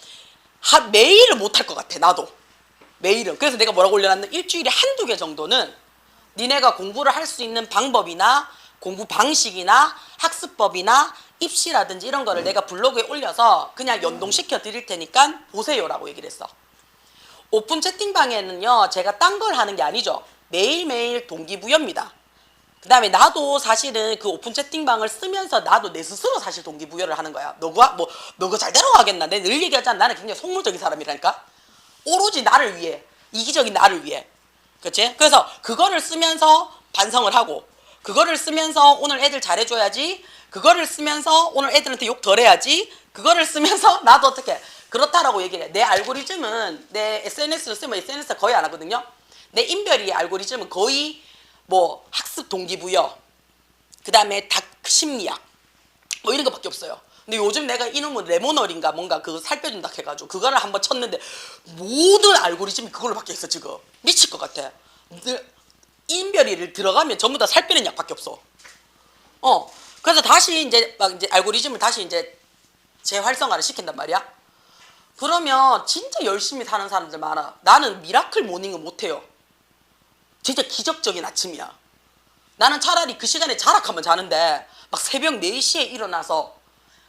매일은 못할 것 같아. 나도 매일은. 그래서 내가 뭐라고 올려놨는데 일주일에 한두 개 정도는 니네가 공부를 할 수 있는 방법이나 공부 방식이나 학습법이나 입시라든지 이런 거를 내가 블로그에 올려서 그냥 연동시켜 드릴 테니까 보세요라고 얘기를 했어. 오픈 채팅방에는요 제가 딴 걸 하는 게 아니죠. 매일매일 동기부여입니다. 그 다음에 나도 사실은 그 오픈 채팅방을 쓰면서 나도 내 스스로 사실 동기부여를 하는 거야. 너가 잘 되라가겠나? 내가 늘 얘기하잖아. 나는 굉장히 속물적인 사람이라니까. 오로지 나를 위해, 이기적인 나를 위해. 그치? 그래서 그거를 쓰면서 반성을 하고 그거를 쓰면서 오늘 애들 잘해줘야지. 그거를 쓰면서 오늘 애들한테 욕 덜 해야지. 그거를 쓰면서 나도 어떻게 그렇다라고 얘기를 해. 내 알고리즘은 내 SNS를 쓰면 SNS를 거의 안 하거든요. 내 인별이 알고리즘은 거의 뭐 학습 동기부여, 그 다음에 심리학 뭐 이런 거밖에 없어요. 근데 요즘 내가 이놈은 레모널인가 뭔가 그 살 빼준다 해가지고 그거를 한번 쳤는데 모든 알고리즘이 그걸로 바뀌어있어. 지금 미칠 것 같아. 인별이를 들어가면 전부 다 살 빼는 약밖에 없어. 그래서 다시 이제 막 이제 알고리즘을 다시 이제 재활성화를 시킨단 말이야. 그러면 진짜 열심히 사는 사람들 많아. 나는 미라클 모닝은 못해요. 진짜 기적적인 아침이야. 나는 차라리 그 시간에 자락하면 자는데 막 새벽 4시에 일어나서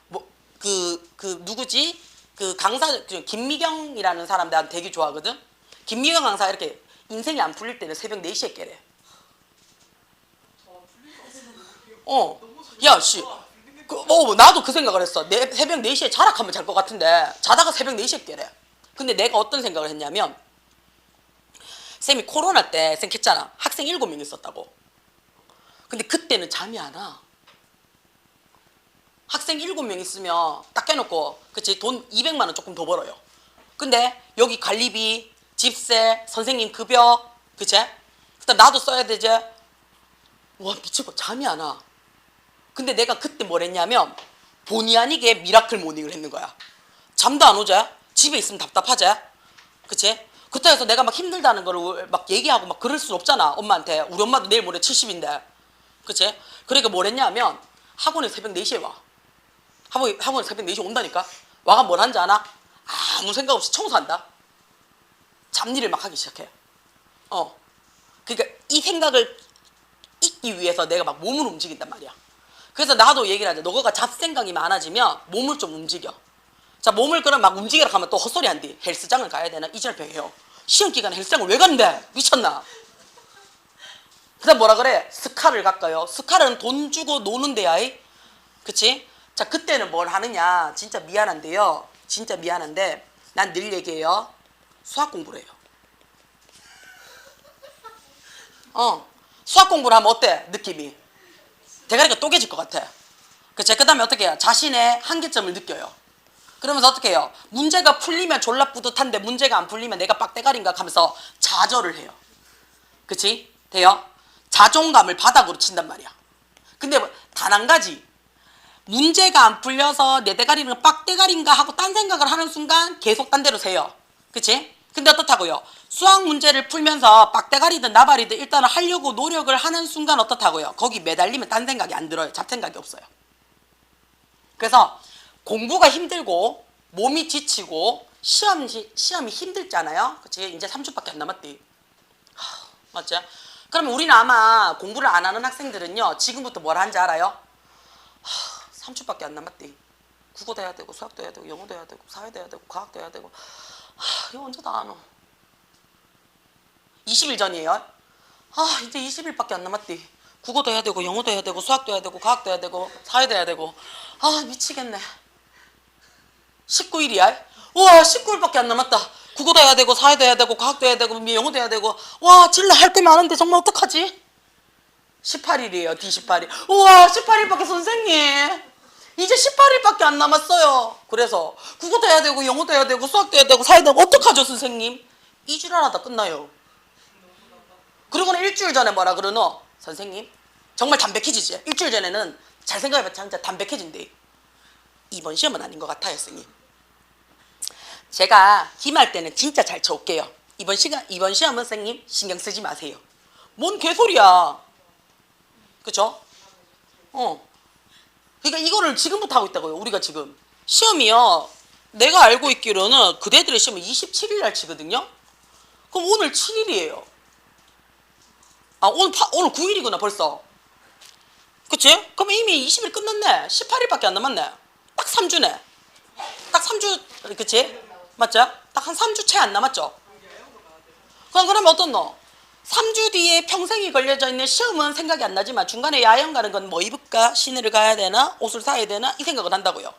뭐 누구지? 그 강사 김미경이라는 사람 내가 되게 좋아하거든. 김미경 강사 이렇게 인생이 안 풀릴 때는 새벽 4시에 깨래. 야, 씨. 나도 그 생각을 했어. 새벽 4시에 자락하면 잘 것 같은데 자다가 새벽 4시에 깨래. 근데 내가 어떤 생각을 했냐면 쌤이 코로나 때 쌤 했잖아. 학생 7명 있었다고. 근데 그때는 잠이 안 와. 학생 7명 있으면 딱 깨놓고 그치 돈 200만 원 조금 더 벌어요. 근데 여기 관리비, 집세, 선생님 급여 그치? 그다음 나도 써야 되지. 와 미치고 잠이 안 와. 근데 내가 그때 뭘 했냐면 본의 아니게 미라클 모닝을 했는 거야. 잠도 안 오지? 집에 있으면 답답하지? 그치? 그때 해서 내가 막 힘들다는 거를 막 얘기하고 막 그럴 수 없잖아 엄마한테. 우리 엄마도 내일 모레 70인데 그치? 그러니까 뭘 했냐면 학원에 새벽 4시에 와. 학원에 새벽 4시에 온다니까. 와가 뭘 하는지 아나? 아무 생각 없이 청소한다. 잡일을 막 하기 시작해. 그러니까 이 생각을 잊기 위해서 내가 막 몸을 움직인단 말이야. 그래서 나도 얘기를 하자. 너가 잡생각이 많아지면 몸을 좀 움직여. 자, 몸을 그럼 막 움직이러 가면 또 헛소리 한디. 헬스장을 가야 되나? 이질병 해요. 시험 기간에 헬스장을 왜 간대? 미쳤나? 그 다음 뭐라 그래? 스카를 갈까요? 스카는 돈 주고 노는 데야. 그치? 자, 그때는 뭘 하느냐? 진짜 미안한데요. 진짜 미안한데 난 늘 얘기해요. 수학 공부를 해요. 수학 공부를 하면 어때? 느낌이 대가리가 또개질 것 같아. 그치? 그 다음에 어떻게 해요? 자신의 한계점을 느껴요. 그러면서 어떻게 해요? 문제가 풀리면 졸라 뿌듯한데 문제가 안 풀리면 내가 빡대가리인가 하면서 좌절을 해요. 그치? 돼요? 자존감을 바닥으로 친단 말이야. 근데 단 한 가지, 문제가 안 풀려서 내 대가리는 빡대가리인가 하고 딴 생각을 하는 순간 계속 딴 데로 새요. 그치? 근데 어떻다고요? 수학 문제를 풀면서 빡대가리든 나발이든 일단은 하려고 노력을 하는 순간 어떻다고요? 거기 매달리면 딴 생각이 안 들어요. 잡생각이 없어요. 그래서 공부가 힘들고 몸이 지치고 시험이 힘들잖아요. 그치? 이제 3주밖에 안 남았대. 맞죠? 그러면 우리는 아마 공부를 안 하는 학생들은요 지금부터 뭘 하는지 알아요? 3주밖에 안 남았대. 국어도 해야 되고 수학도 해야 되고 영어도 해야 되고 사회도 해야 되고 과학도 해야 되고 이거 언제 다 안 와? 20일 전이에요. 이제 20일밖에 안 남았대. 국어도 해야 되고 영어도 해야 되고 수학도 해야 되고 과학도 해야 되고 사회도 해야 되고 미치겠네. 19일이야? 우와 19일밖에 안 남았다. 국어도 해야 되고 사회도 해야 되고 과학도 해야 되고 영어도 해야 되고 와 진짜 할 게 많은데 정말 어떡하지? 18일이에요. D18일. 우와 18일밖에 선생님 이제 18일밖에 안 남았어요. 그래서 국어도 해야 되고 영어도 해야 되고 수학도 해야 되고 사회도 해야 되고 어떡하죠 선생님? 2주 하다 끝나요. 그리고는 일주일 전에 뭐라 그러노? 선생님 정말 담백해지지. 일주일 전에는 잘 생각해봐 진짜 담백해진대. 이번 시험은 아닌 것 같아요 선생님. 제가 기말 때는 진짜 잘 쳐올게요. 이번 시험은 선생님 신경 쓰지 마세요. 뭔 개소리야. 그쵸? 그러니까 이거를 지금부터 하고 있다고요. 우리가 지금 시험이요 내가 알고 있기로는 그대들의 시험은 27일 날 치거든요. 그럼 오늘 7일이에요. 오늘 9일이구나 벌써. 그치? 그럼 이미 20일 끝났네. 18일밖에 안 남았네. 딱 3주네. 딱 3주 그치? 맞죠? 딱 한 3주 채 안 남았죠? 그러면 어떻노? 3주 뒤에 평생이 걸려져 있는 시험은 생각이 안 나지만 중간에 야영 가는 건 뭐 입을까? 시내를 가야 되나? 옷을 사야 되나? 이 생각을 한다고요.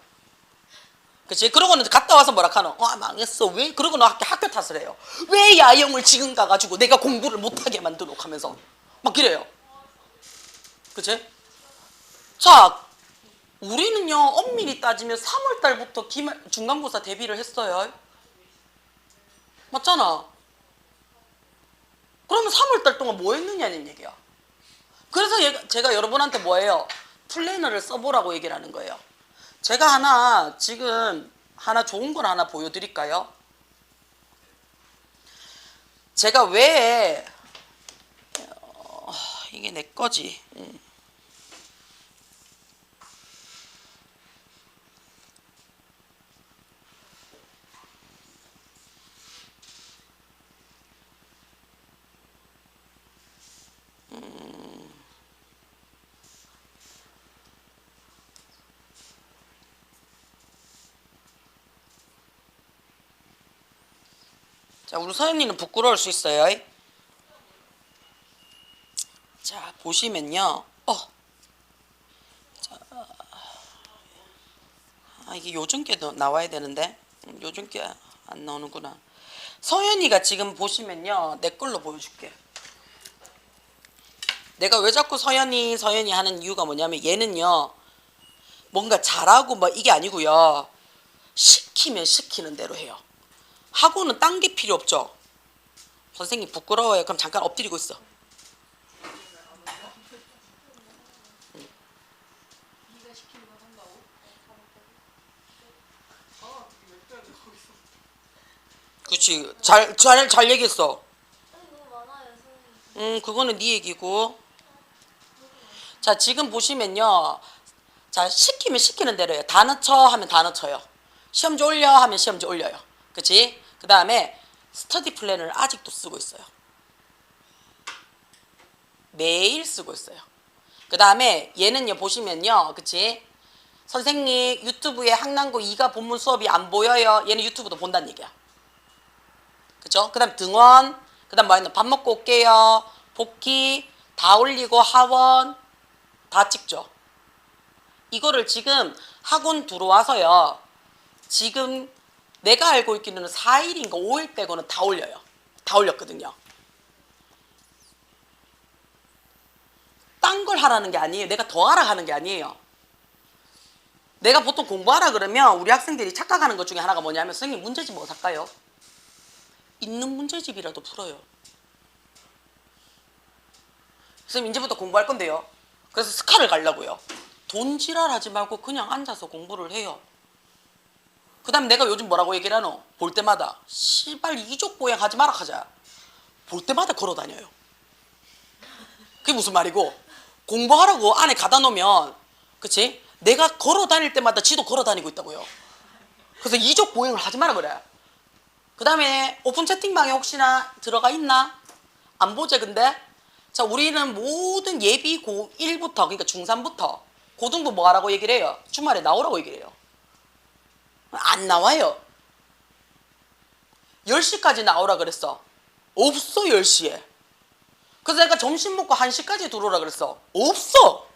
그치? 그러고는 갔다 와서 뭐라 카노? 망했어. 왜? 그러고 너 학교 탓을 해요. 왜 야영을 지금 가가지고 내가 공부를 못하게 만들어 하면서 막 그래요. 그치? 자, 우리는요 엄밀히 따지면 3월 달부터 중간고사 대비를 했어요. 맞잖아. 그러면 3월 달 동안 뭐 했느냐는 얘기야. 그래서 제가 여러분한테 뭐예요? 플래너를 써보라고 얘기를 하는 거예요. 제가 지금 하나 좋은 걸 하나 보여드릴까요? 제가 왜 이게 내 거지. 자, 우리 서연이는 부끄러울 수 있어요. 자, 보시면요. 자, 이게 요즘 게도 나와야 되는데 요즘 게 안 나오는구나. 서연이가 지금 보시면요. 내 걸로 보여줄게. 내가 왜 자꾸 서연이 하는 이유가 뭐냐면 얘는요. 뭔가 잘하고 뭐 이게 아니고요. 시키면 시키는 대로 해요. 하고는 딴 게 필요 없죠. 선생님 부끄러워요. 그럼 잠깐 엎드리고 있어. 그치. 잘 얘기했어. 그거는 네 얘기고. 자, 지금 보시면요. 자, 시키면 시키는 대로 해요. 단어 쳐 하면 단어 쳐요. 시험지 올려 하면 시험지 올려요. 그치? 그 다음에 스터디 플랜을 아직도 쓰고 있어요. 매일 쓰고 있어요. 그 다음에 얘는요 보시면요. 그치? 선생님 유튜브에 학랑고 2가 본문 수업이 안 보여요. 얘는 유튜브도 본다는 얘기야. 그죠? 그 다음 등원, 그 다음 뭐였나? 밥 먹고 올게요. 복귀, 다 올리고 하원, 다 찍죠. 이거를 지금 학원 들어와서요. 지금 내가 알고 있기로는 4일인가 5일 빼고는 다 올려요. 다 올렸거든요. 딴 걸 하라는 게 아니에요. 내가 더 하라 하는 게 아니에요. 내가 보통 공부하라 그러면 우리 학생들이 착각하는 것 중에 하나가 뭐냐면 선생님 문제집 뭐 살까요? 있는 문제집이라도 풀어요. 선생님 이제부터 공부할 건데요. 그래서 스카를 가려고요. 돈 지랄하지 말고 그냥 앉아서 공부를 해요. 그 다음에 내가 요즘 뭐라고 얘기를 하노? 볼 때마다 시발 이족 보행 하지 마라 하자. 볼 때마다 걸어 다녀요. 그게 무슨 말이고 공부하라고 안에 가다 놓으면 그치? 내가 걸어 다닐 때마다 지도 걸어 다니고 있다고요. 그래서 이족 보행을 하지 마라 그래. 그 다음에 오픈 채팅방에 혹시나 들어가 있나? 안 보제 근데? 자, 우리는 모든 예비 고1부터 그러니까 중3부터 고등부 뭐 하라고 얘기를 해요? 주말에 나오라고 얘기를 해요. 안 나와요. 10시까지 나오라 그랬어. 없어 10시에. 그래서 내가 점심 먹고 1시까지 들어오라 그랬어. 없어.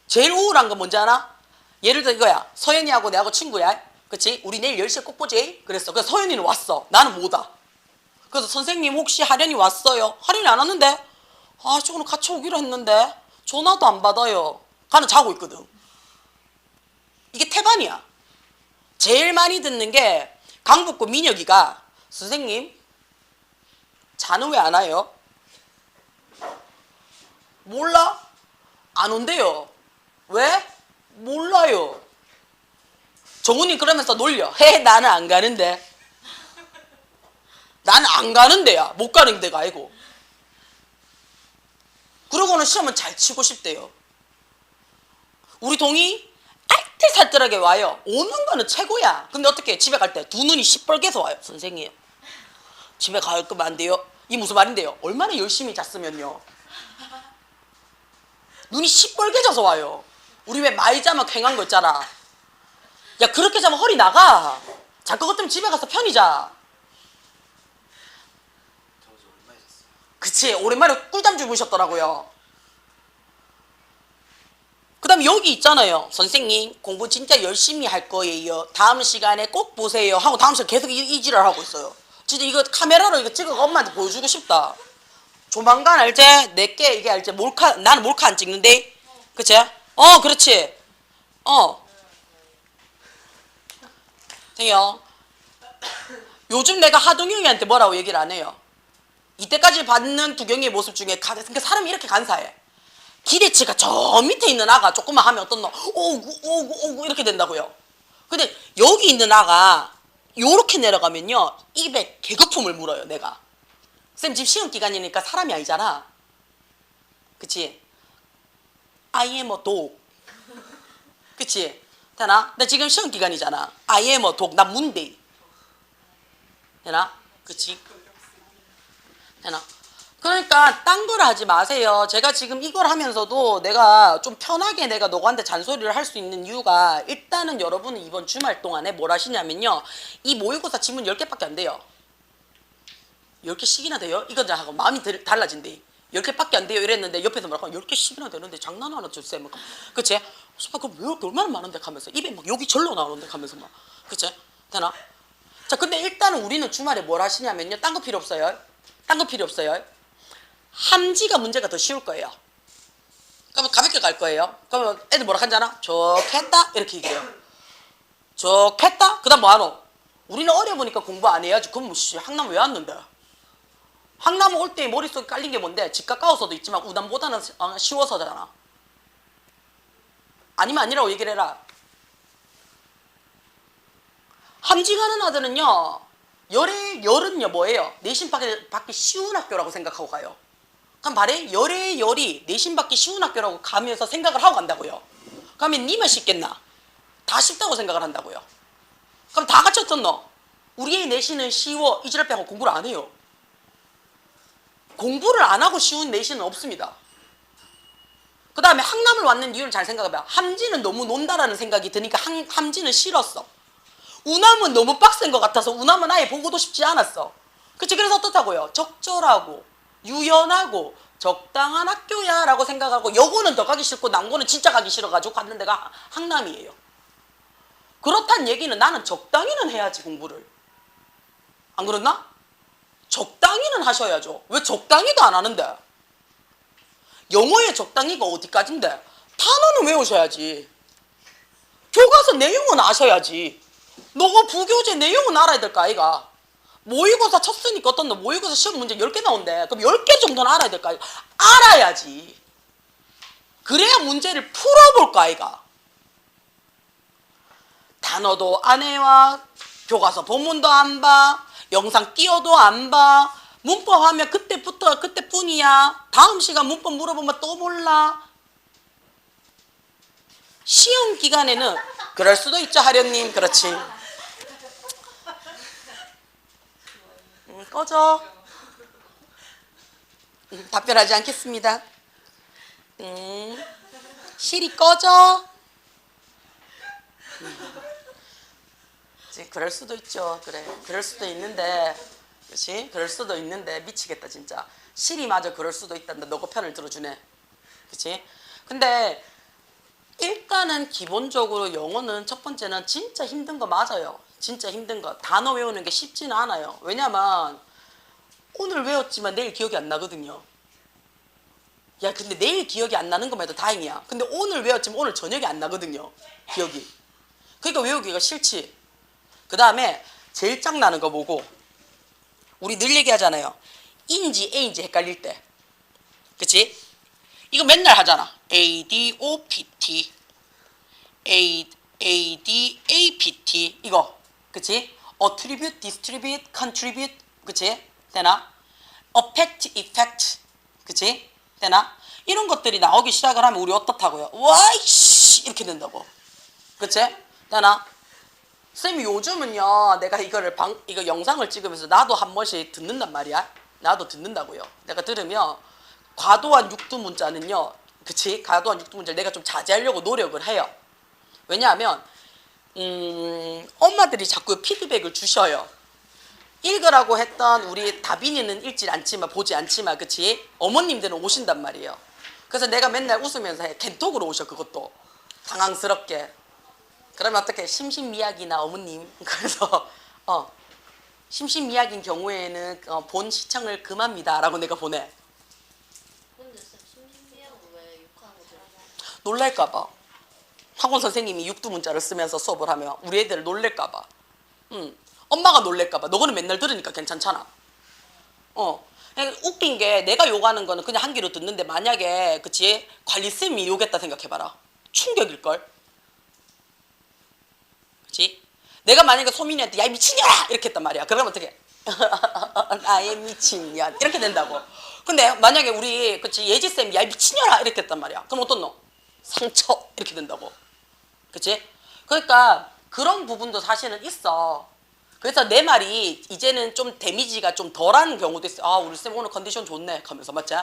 제일 우울한 건 뭔지 알아? 예를 들어 이거야. 서연이하고 내하고 친구야. 그치? 우리 내일 10시에 꼭 보지? 그랬어. 그래서 서연이는 왔어. 나는 못 와. 그래서 선생님 혹시 하련이 왔어요? 하련이 안 왔는데? 아, 저거는 같이 오기로 했는데 전화도 안 받아요. 가는 자고 있거든. 이게 태반이야. 제일 많이 듣는 게 강북구 민혁이가 선생님 자는 왜 안 와요? 몰라? 안 온대요. 왜? 몰라요. 정훈이 그러면서 놀려. 나는 안 가는데. 나는 안 가는 데야. 못 가는 데가 아니고. 그러고는 시험은 잘 치고 싶대요. 우리 동이 알뜰살뜰하게 와요. 오는 거는 최고야. 근데 어떻게 집에 갈 때 두 눈이 시뻘개서 와요. 선생님 집에 갈 거면 안 돼요? 이 무슨 말인데요? 얼마나 열심히 잤으면요. 눈이 시뻘개져서 와요. 우리 왜 많이 자면 괭한 거 있잖아. 야 그렇게 자면 허리 나가. 잘 것 같으면 집에 가서 편히 자. 그치 오랜만에 꿀잠 주무셨더라고요. 그 다음에 여기 있잖아요. 선생님 공부 진짜 열심히 할 거예요. 다음 시간에 꼭 보세요 하고 다음 시간에 계속 이 지랄 하고 있어요. 진짜 이거 카메라로 이거 찍어서 엄마한테 보여주고 싶다. 조만간 알지? 내게 이게 알지? 몰카 나는 몰카 안 찍는데, 그치? 그렇지. 돼요. 요즘 내가 하동영이한테 뭐라고 얘기를 안 해요. 이때까지 받는 두경이의 모습 중에 그러니까 사람이 이렇게 간사해. 기대치가 저 밑에 있는 아가 조금만 하면 어떤 너 오구 오구 오구 이렇게 된다고요. 근데 여기 있는 아가 요렇게 내려가면요 입에 개거품을 물어요. 내가 쌤 지금 시험 기간이니까 사람이 아니잖아. 그치? I am a dog. 그치? 되나? 나 지금 시험 기간이잖아. I am a dog. 나 문대. 되나? 그치? 되나? 그러니까 딴 걸 하지 마세요. 제가 지금 이걸 하면서도 내가 좀 편하게 내가 너한테 잔소리를 할 수 있는 이유가 일단은 여러분은 이번 주말 동안에 뭘 하시냐면요. 이 모의고사 지문 10개밖에 안 돼요. 10개씩이나 돼요? 이건 하고 마음이 달라진대. 10개밖에 안 돼요 이랬는데 옆에서 뭐라고 10개씩이나 되는데 장난하나 줬어요. 그치? 그럼 왜 이렇게 얼마나 많은데 하면서 입에 막 여기 절로 나오는데 하면서 막 그치? 되나? 자 근데 일단은 우리는 주말에 뭘 하시냐면요. 딴 거 필요 없어요. 딴 거 필요 없어요. 함지가 문제가 더 쉬울 거예요. 그러면 가볍게 갈 거예요. 그러면 애들 뭐라 하잖아. 좋겠다 이렇게 얘기해요. 좋겠다. 그 다음 뭐하노? 우리는 어려보니까 공부 안 해야지. 그럼 뭐 항남 왜 왔는데? 항남 올 때 머릿속에 깔린 게 뭔데? 집 가까워서도 있지만 우남보다는 쉬워서잖아. 아니면 아니라고 얘기를 해라. 함지 가는 아들은요. 열은요 뭐예요? 내신 받기 쉬운 학교라고 생각하고 가요. 그럼 말해 열이 내신 받기 쉬운 학교라고 가면서 생각을 하고 간다고요. 그러면 니만 쉽겠나? 다 쉽다고 생각을 한다고요. 그럼 다 같이 어떤 너? 우리의 내신은 쉬워 이지랄 빼고 공부를 안 해요. 공부를 안 하고 쉬운 내신은 없습니다. 그 다음에 항남을 왔는 이유를 잘 생각해봐. 함지는 너무 논다라는 생각이 드니까 함지는 싫었어. 우남은 너무 빡센 것 같아서 우남은 아예 보고도 싶지 않았어. 그치? 그래서 어떻다고요? 적절하고 유연하고 적당한 학교야 라고 생각하고 여고는 더 가기 싫고 남고는 진짜 가기 싫어가지고 갔는 데가 항남이에요. 그렇단 얘기는 나는 적당히는 해야지 공부를. 안 그렇나? 적당히는 하셔야죠. 왜 적당히도 안 하는데? 영어의 적당히가 어디까지인데? 단어는 외우셔야지. 교과서 내용은 아셔야지. 너가 부교재 내용은 알아야 될 거 아이가? 모의고사 쳤으니까 어떤 너 모의고사 시험 문제 10개 나온대. 그럼 10개 정도는 알아야 될 거 아이가? 알아야지. 그래야 문제를 풀어볼 거 아이가? 단어도 안 해와. 교과서 본문도 안 봐. 영상 띄워도 안 봐. 문법 하면 그때부터 그때뿐이야. 다음 시간 문법 물어보면 또 몰라. 시험 기간에는 그럴 수도 있죠 하련님. 그렇지. 꺼져. 답변하지 않겠습니다. 실이 꺼져. 그럴 수도 있죠. 그래. 그럴 수도 있는데, 그렇지? 그럴 수도 있는데 미치겠다 진짜. 실이 마저 그럴 수도 있단다. 너가 편을 들어주네. 그렇지? 근데 일단은 기본적으로 영어는 첫 번째는 진짜 힘든 거 맞아요. 진짜 힘든 거. 단어 외우는 게 쉽지는 않아요. 왜냐면 오늘 외웠지만 내일 기억이 안 나거든요. 야 근데 내일 기억이 안 나는 것만 해도 다행이야. 근데 오늘 외웠지만 오늘 저녁에 안 나거든요. 기억이. 그러니까 외우기가 싫지. 그 다음에 제일 짱나는 거 보고 우리 늘 얘기하잖아요. 인지 A인지 헷갈릴 때. 그치? 이거 맨날 하잖아. ADOPT ADAPT 이거. 그치? Attribute, Distribute, Contribute. 그치? 되나? Effect, Effect. 그치? 되나? 이런 것들이 나오기 시작을 하면 우리 어떻다고요? 와이씨 이렇게 된다고. 그치? 되나? 쌤이 요즘은요 내가 이거 영상을 찍으면서 나도 한 번씩 듣는단 말이야. 나도 듣는다고요. 내가 들으면 과도한 육두문자는요. 그치? 과도한 육두문자를 내가 좀 자제하려고 노력을 해요. 왜냐하면 엄마들이 자꾸 피드백을 주셔요. 읽으라고 했던 우리 다빈이는 읽지 않지만 보지 않지만 그치? 어머님들은 오신단 말이에요. 그래서 내가 맨날 웃으면서 해. 겐톡으로 오셔. 그것도 당황스럽게. 그러면 어떻게 심신미약이나 어머님 그래서 심신미약인 경우에는 본 시청을 금합니다 라고 내가 보내. 놀랄까봐. 학원 선생님이 육두문자를 쓰면서 수업을 하면 우리 애들 놀랄까봐. 엄마가 놀랄까봐. 너거는 맨날 들으니까 괜찮잖아. 웃긴 게 내가 욕하는 거는 그냥 한 귀로 듣는데 만약에 그치 관리쌤이 욕했다 생각해봐라. 충격일걸. 그치? 내가 만약에 소민이한테 야 미친년아 이렇게 했단 말이야. 그러면 어떻게 나의 미친년 이렇게 된다고. 근데 만약에 우리 그치 예지쌤이 야 미친년아 이렇게 했단 말이야. 그럼 어떤 너? 상처 이렇게 된다고. 그치? 그러니까 그런 부분도 사실은 있어. 그래서 내 말이 이제는 좀 데미지가 좀 덜한 경우도 있어. 아 우리 쌤 오늘 컨디션 좋네 하면서 맞지?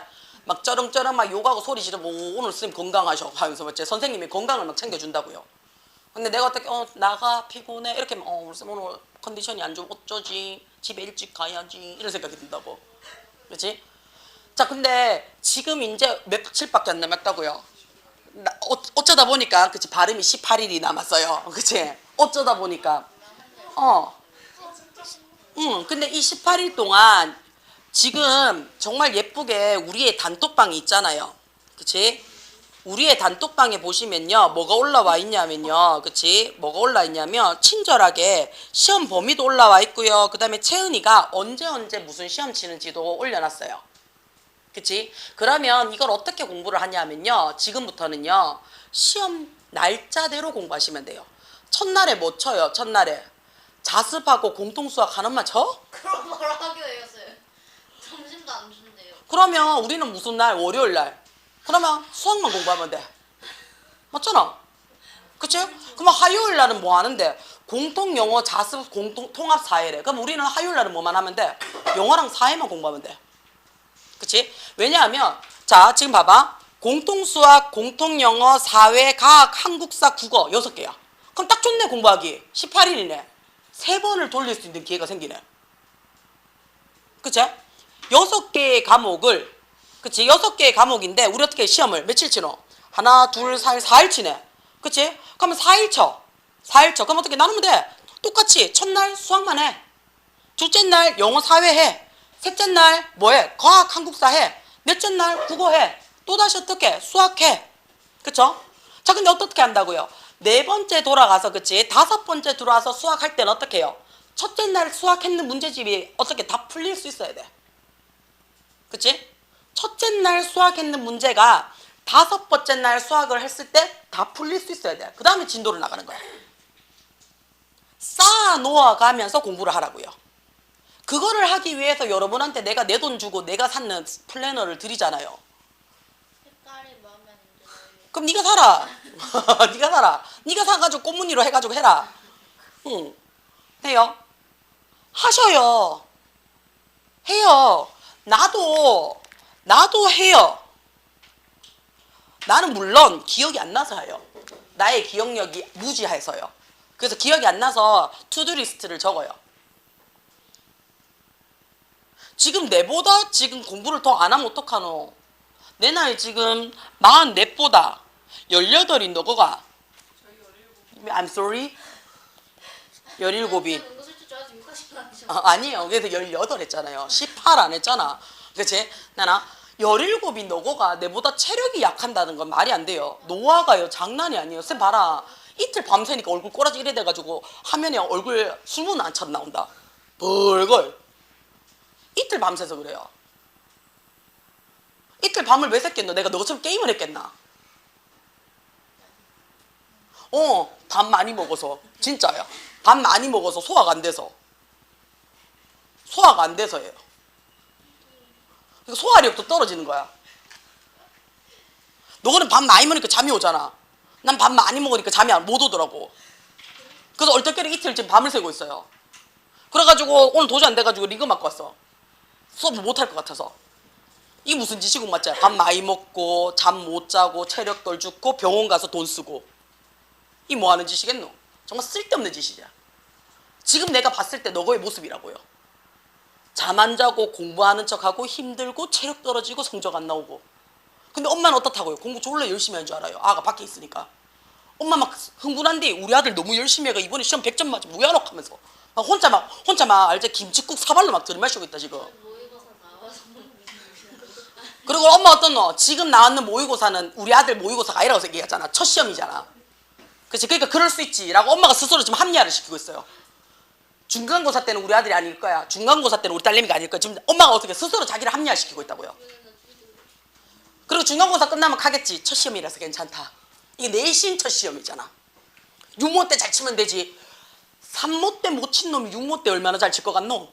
막 쩌렁쩌렁 막 욕하고 소리 지르고 오늘 쌤 건강하셔 하면서 맞지? 선생님이 건강을 막 챙겨준다고요. 근데 내가 어떻게 나가 피곤해 이렇게 우리 쌤 오늘 컨디션이 안 좋으면 어쩌지? 집에 일찍 가야지 이런 생각이 든다고. 그렇지? 자 근데 지금 이제 며칠밖에 안 남았다고요. 어쩌다 보니까 그치 발음이 18일이 남았어요. 그치? 어쩌다 보니까 근데 이 18일 동안 지금 정말 예쁘게 우리의 단톡방이 있잖아요. 그치? 우리의 단톡방에 보시면요. 뭐가 올라와 있냐면요. 그치? 뭐가 올라와 있냐면 친절하게 시험 범위도 올라와 있고요. 그 다음에 채은이가 언제 무슨 시험 치는지도 올려놨어요. 그치? 그러면 이걸 어떻게 공부를 하냐면요. 지금부터는요. 시험 날짜대로 공부하시면 돼요. 첫날에 뭐 쳐요? 첫날에 자습하고 공통수학 하나만 쳐? 그럼 뭐라 하기로 했어요. 점심도 안 준대요. 그러면 우리는 무슨 날? 월요일 날. 그러면 수학만 공부하면 돼. 맞잖아. 그치? 그러면 화요일 날은 뭐 하는데? 공통 영어 자습 공통 통합 사회래. 그럼 우리는 화요일 날은 뭐만 하면 돼? 영어랑 사회만 공부하면 돼. 그치? 왜냐하면 자 지금 봐봐. 공통수학, 공통영어, 사회, 과학, 한국사, 국어 6개야. 그럼 딱 좋네 공부하기. 18일이네. 3번을 돌릴 수 있는 기회가 생기네. 그치? 6개의 과목을 그치? 6개의 과목인데 우리 어떻게 시험을 며칠 치노? 하나, 둘, 4일 치네. 그치? 그러면 4일 쳐. 4일 쳐. 그럼 어떻게 나누면 돼? 똑같이 첫날 수학만 해. 둘째 날 영어 사회 해. 셋째 날 뭐해? 과학 한국사 해. 넷째 날 국어 해. 또다시 어떻게? 수학해. 그쵸? 자 근데 어떻게 한다고요? 4번째 돌아가서 그치? 5번째 들어와서 수학할 때는 어떻게 해요? 첫째 날 수학했는 문제집이 어떻게 다 풀릴 수 있어야 돼. 그치? 첫째 날 수학했는 문제가 5번째 날 수학을 했을 때 다 풀릴 수 있어야 돼. 그 다음에 진도를 나가는 거야. 쌓아 놓아가면서 공부를 하라고요. 그거를 하기 위해서 여러분한테 내가 내 돈 주고 내가 샀는 플래너를 드리잖아요. 색깔이 마음에 안 들어요. 그럼 네가 사라. 네가 사라. 네가 사가지고 꽃무늬로 해가지고 해라. 응. 해요. 하셔요. 해요. 나도 해요. 나는 물론 기억이 안 나서 해요. 나의 기억력이 무지해서요. 그래서 기억이 안 나서 투두리스트를 적어요. 지금 내보다 지금 공부를 더 안 하면 어떡하노? 내 나이 지금 44보다 18인 너거가 I'm sorry? 17이 은근슬쩍 좋아하지 6까지 아니죠. 아니에요. 그래서 18 했잖아요. 18 안 했잖아. 그치? 나나 17인 너거가 내보다 체력이 약한다는 건 말이 안 돼요. 노화가요. 장난이 아니에요. 쌤 봐라. 이틀 밤새니까 얼굴 꼬라지 이래 돼가지고 화면에 얼굴 술문 안 차 나온다. 벌걸. 이틀 밤새서 그래요. 이틀 밤을 왜 샜겠노? 내가 너처럼 게임을 했겠나? 밥 많이 먹어서. 진짜야. 밥 많이 먹어서 소화가 안 돼서. 소화가 안 돼서예요. 그러니까 소화력도 떨어지는 거야. 너는 밥 많이 먹으니까 잠이 오잖아. 난 밥 많이 먹으니까 잠이 못 오더라고. 그래서 얼떨결에 이틀 지금 밤을 새고 있어요. 그래가지고 오늘 도저히 안 돼가지고 리그 맞고 왔어. 수업을 못할 것 같아서. 이게 무슨 짓이고 맞지? 밥 많이 먹고 잠 못 자고 체력 덜 죽고 병원 가서 돈 쓰고. 이 뭐 하는 짓이겠노? 정말 쓸데없는 짓이야. 지금 내가 봤을 때 너의 모습이라고요. 잠 안 자고 공부하는 척하고 힘들고 체력 떨어지고 성적 안 나오고. 근데 엄마는 어떻다고요? 공부 졸라 열심히 하는 줄 알아요. 아가 밖에 있으니까. 엄마 막 흥분한데 우리 아들 너무 열심히 해가 이번에 시험 100점 맞으면 뭐야 하면서 막 혼자 막 알지? 김치국 사발로 막 들이마시고 있다 지금. 모의고사 나와서 그리고 엄마 어떻노? 지금 나왔는 모의고사는 우리 아들 모의고사가 아니라고 얘기하잖아. 첫 시험이잖아. 그치? 그러니까 그럴 수 있지 라고 엄마가 스스로 지금 합리화를 시키고 있어요. 중간고사 때는 우리 아들이 아닐 거야. 중간고사 때는 우리 딸내미가 아닐 거야. 지금 엄마가 어떻게 스스로 자기를 합리화시키고 있다고요. 그리고 중간고사 끝나면 가겠지. 첫 시험이라서 괜찮다. 이게 내신 첫 시험이잖아. 6모 때 잘 치면 되지. 3모 때 못 친 놈이 6모 때 얼마나 잘 칠 것 같노?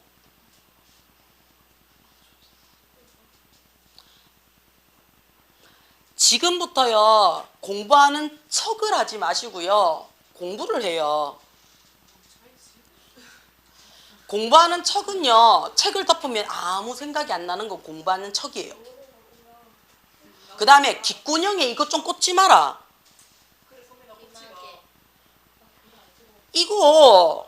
지금부터요 공부하는 척을 하지 마시고요 공부를 해요. 공부하는 척은요 책을 덮으면 아무 생각이 안 나는 건 공부하는 척이에요. 그 다음에 귓구녕에 이것 좀 꽂지 마라. 이거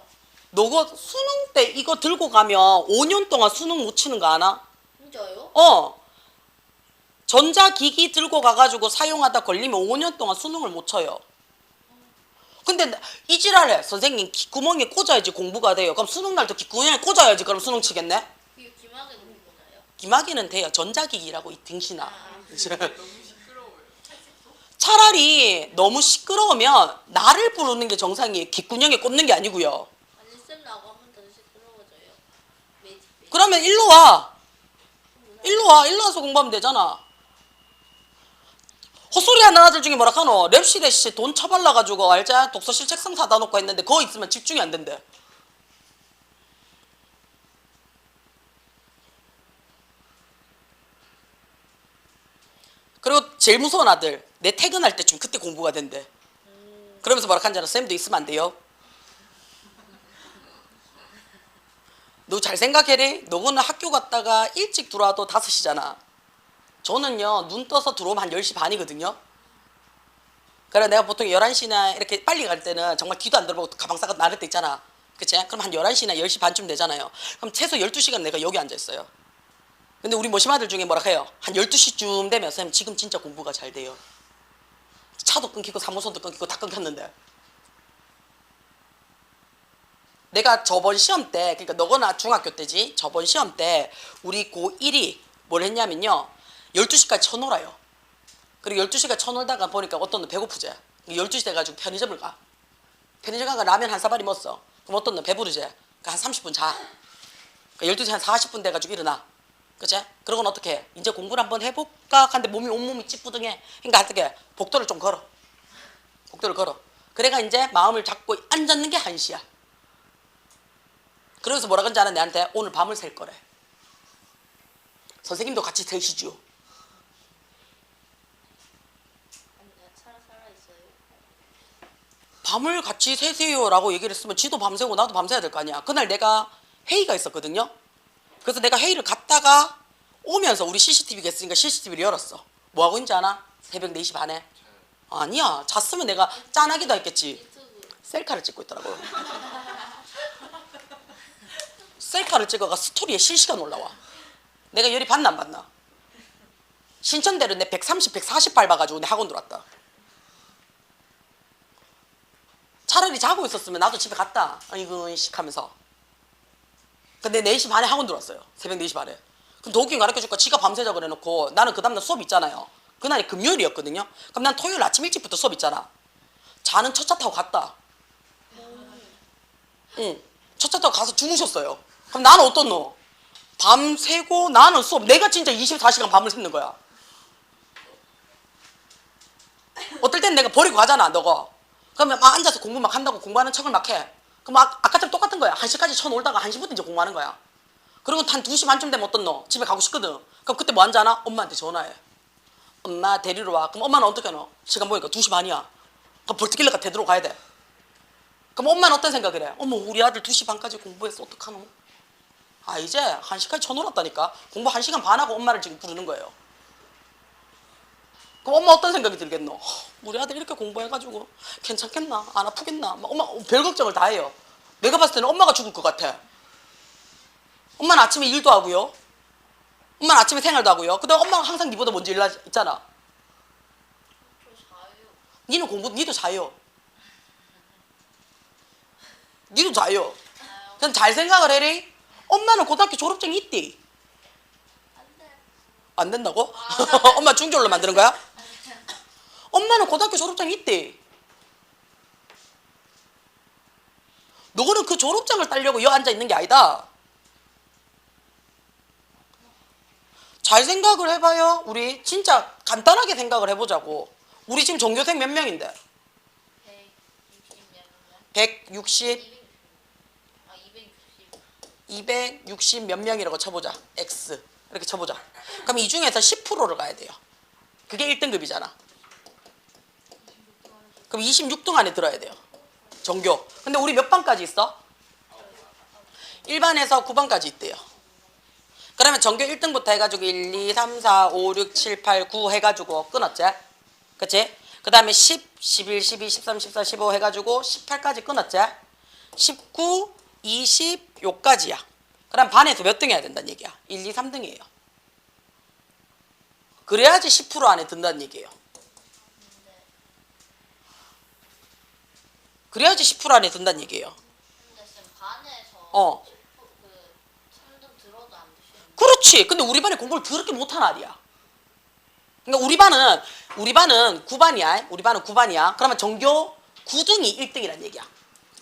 너가 수능 때 이거 들고 가면 5년 동안 수능 못 치는 거 아나? 진짜요? 전자기기 들고 가가지고 사용하다 걸리면 5년 동안 수능을 못 쳐요. 근데 이 지랄해. 선생님 귓구멍에 꽂아야지 공부가 돼요. 그럼 수능날도 귓구멍에 꽂아야지 그럼 수능 치겠네? 그게 기막에 놓는 거잖아요. 기막이는 돼요. 전자기기라고 이 등신아. 차라리 너무 시끄러우면 나를 부르는 게 정상이에요. 귓구녕에 꽂는 게 아니고요. 아니 쌤 나가면 더 시끄러워져요. 매직. 그러면 일로 와. 일로 와. 일로 와서 공부하면 되잖아. 헛소리 하는 아들 중에 뭐라 카노? 랩실에 씨 돈 처발라가지고 알자? 독서실 책상 사다 놓고 했는데 그거 있으면 집중이 안 된대. 그리고 제일 무서운 아들 내 퇴근할 때쯤 그때 공부가 된대. 그러면서 뭐라 한잖아. 쌤도 있으면 안 돼요. 너 잘 생각해래. 너는 학교 갔다가 일찍 들어와도 5시잖아. 저는요 눈 떠서 들어오면 한 10시 반이거든요. 그래 내가 보통 11시나 이렇게 빨리 갈 때는 정말 뒤도 안 돌아보고 가방 싸고 나를 때 있잖아. 그치? 그럼 한 11시나 10시 반쯤 되잖아요. 그럼 최소 12시간 내가 여기 앉아 있어요. 근데 우리 모심 아들 중에 뭐라 해요? 한 12시쯤 되면 선생님 지금 진짜 공부가 잘 돼요. 차도 끊기고 사무소도 끊기고 다 끊겼는데. 내가 저번 시험 때 그러니까 너거나 중학교 때지 저번 시험 때 우리 고1이 뭘 했냐면요 12시까지 쳐놀아요. 그리고 12시까지 쳐놀다가 보니까 어떤 놈 배고프지. 12시 돼가지고 편의점을 가. 편의점 가서 라면 한 사발이 먹었어. 그럼 어떤 놈 배부르지. 그러니까 한 30분 자. 그러니까 12시 한 40분 돼가지고 일어나. 그치? 그러고는 어떻게 해? 이제 공부를 한번 해볼까? 하는데 온몸이 찌뿌둥해. 그러니까 어떻게 복도를 좀 걸어. 복도를 걸어. 그래가 이제 마음을 잡고 앉았는 게 1시야. 그래서 뭐라 그런지 아는 내한테 오늘 밤을 샐 거래. 선생님도 같이 세시죠. 밤을 같이 새세요라고 얘기를 했으면 지도 밤새고 나도 밤새야 될 거 아니야. 그날 내가 회의가 있었거든요. 그래서 내가 회의를 갔다가 오면서 우리 CCTV가 있으니까 CCTV를 열었어. 뭐 하고 있는지 아나? 새벽 4시 반에. 아니야. 잤으면 내가 짠하기도 했겠지. 셀카를 찍고 있더라고요. 셀카를 찍어가 스토리에 실시간 올라와. 내가 열이 받나 안 받나? 신천대로 내 130, 140 밟아가지고 내 학원 들어왔다. 차라리 자고 있었으면 나도 집에 갔다. 아이고 씩 하면서. 근데 4시 반에 학원 들어왔어요. 새벽 4시 반에. 그럼 도끼 가르쳐줄까? 지가 밤새자 그래놓고 나는 그 다음날 수업 있잖아요. 그날이 금요일이었거든요. 그럼 난 토요일 아침 일찍부터 수업 있잖아. 자는 첫 차 타고 갔다. 응. 첫 차 타고 가서 주무셨어요. 그럼 나는 어떤 너? 밤새고 나는 수업. 내가 진짜 24시간 밤을 샜는 거야. 어떨 땐 내가 버리고 가잖아, 너가. 그러면 막 앉아서 공부 막 한다고 공부하는 척을 막 해. 그럼 아까처럼 똑같은 거야. 1시까지 쳐놀다가 1시부터 이제 공부하는 거야. 그리고 한 2시 반쯤 되면 어떤 너? 집에 가고 싶거든. 그럼 그때 뭐 하잖아? 엄마한테 전화해. 엄마 데리러 와. 그럼 엄마는 어떻게 하노? 시간 보니까 2시 반이야. 그럼 벌떡일러가 데리러 가야 돼. 그럼 엄마는 어떤 생각을 해? 어머 우리 아들 2시 반까지 공부했어. 어떡하노? 아 이제 1시까지 쳐놀았다니까. 공부 1시간 반 하고 엄마를 지금 부르는 거예요. 그럼 엄마 어떤 생각이 들겠노? 우리 아들 이렇게 공부해가지고 괜찮겠나? 안 아프겠나? 막 엄마 별 걱정을 다 해요. 내가 봤을 때는 엄마가 죽을 것 같아. 엄마는 아침에 일도 하고요. 엄마는 아침에 생활도 하고요. 근데 엄마가 항상 니보다 먼저 일어나잖아. 저 자요. 니는 공부, 니도 자요. 니도 자요. 그냥 잘 생각을 해래. 엄마는 고등학교 졸업증이 있대. 안 돼. 안 된다고? 엄마 중졸로 만드는 거야? 엄마는 고등학교 졸업장이 있대. 너는 그 졸업장을 따려고 여기 앉아 있는 게 아니다. 잘 생각을 해봐요. 우리 진짜 간단하게 생각을 해보자고. 우리 지금 전교생 몇 명인데? 160, 260 몇 명이라고 쳐보자. X 이렇게 쳐보자. 그럼 이 중에서 10%를 가야 돼요. 그게 1등급이잖아. 그럼 26등 안에 들어야 돼요. 전교. 근데 우리 몇 반까지 있어? 1반에서 9반까지 있대요. 그러면 전교 1등부터 해가지고 1, 2, 3, 4, 5, 6, 7, 8, 9 해가지고 끊었지? 그치? 그 다음에 10, 11, 12, 13, 14, 15 해가지고 18까지 끊었지? 19, 20 요까지야. 그럼 반에서 몇 등 해야 된다는 얘기야? 1, 2, 3등이에요. 그래야지 10% 안에 든다는 얘기예요. 그래야지 10% 안에 든다는 얘기예요. 근데 쌤 반에서 어. 그 3등 들어도 안 드시는 그렇지. 근데 우리 반에 공부를 더럽게 못한 아이야. 그러니까 우리 반은 9반이야. 우리 반은 9반이야. 그러면 전교 9등이 1등이란 얘기야.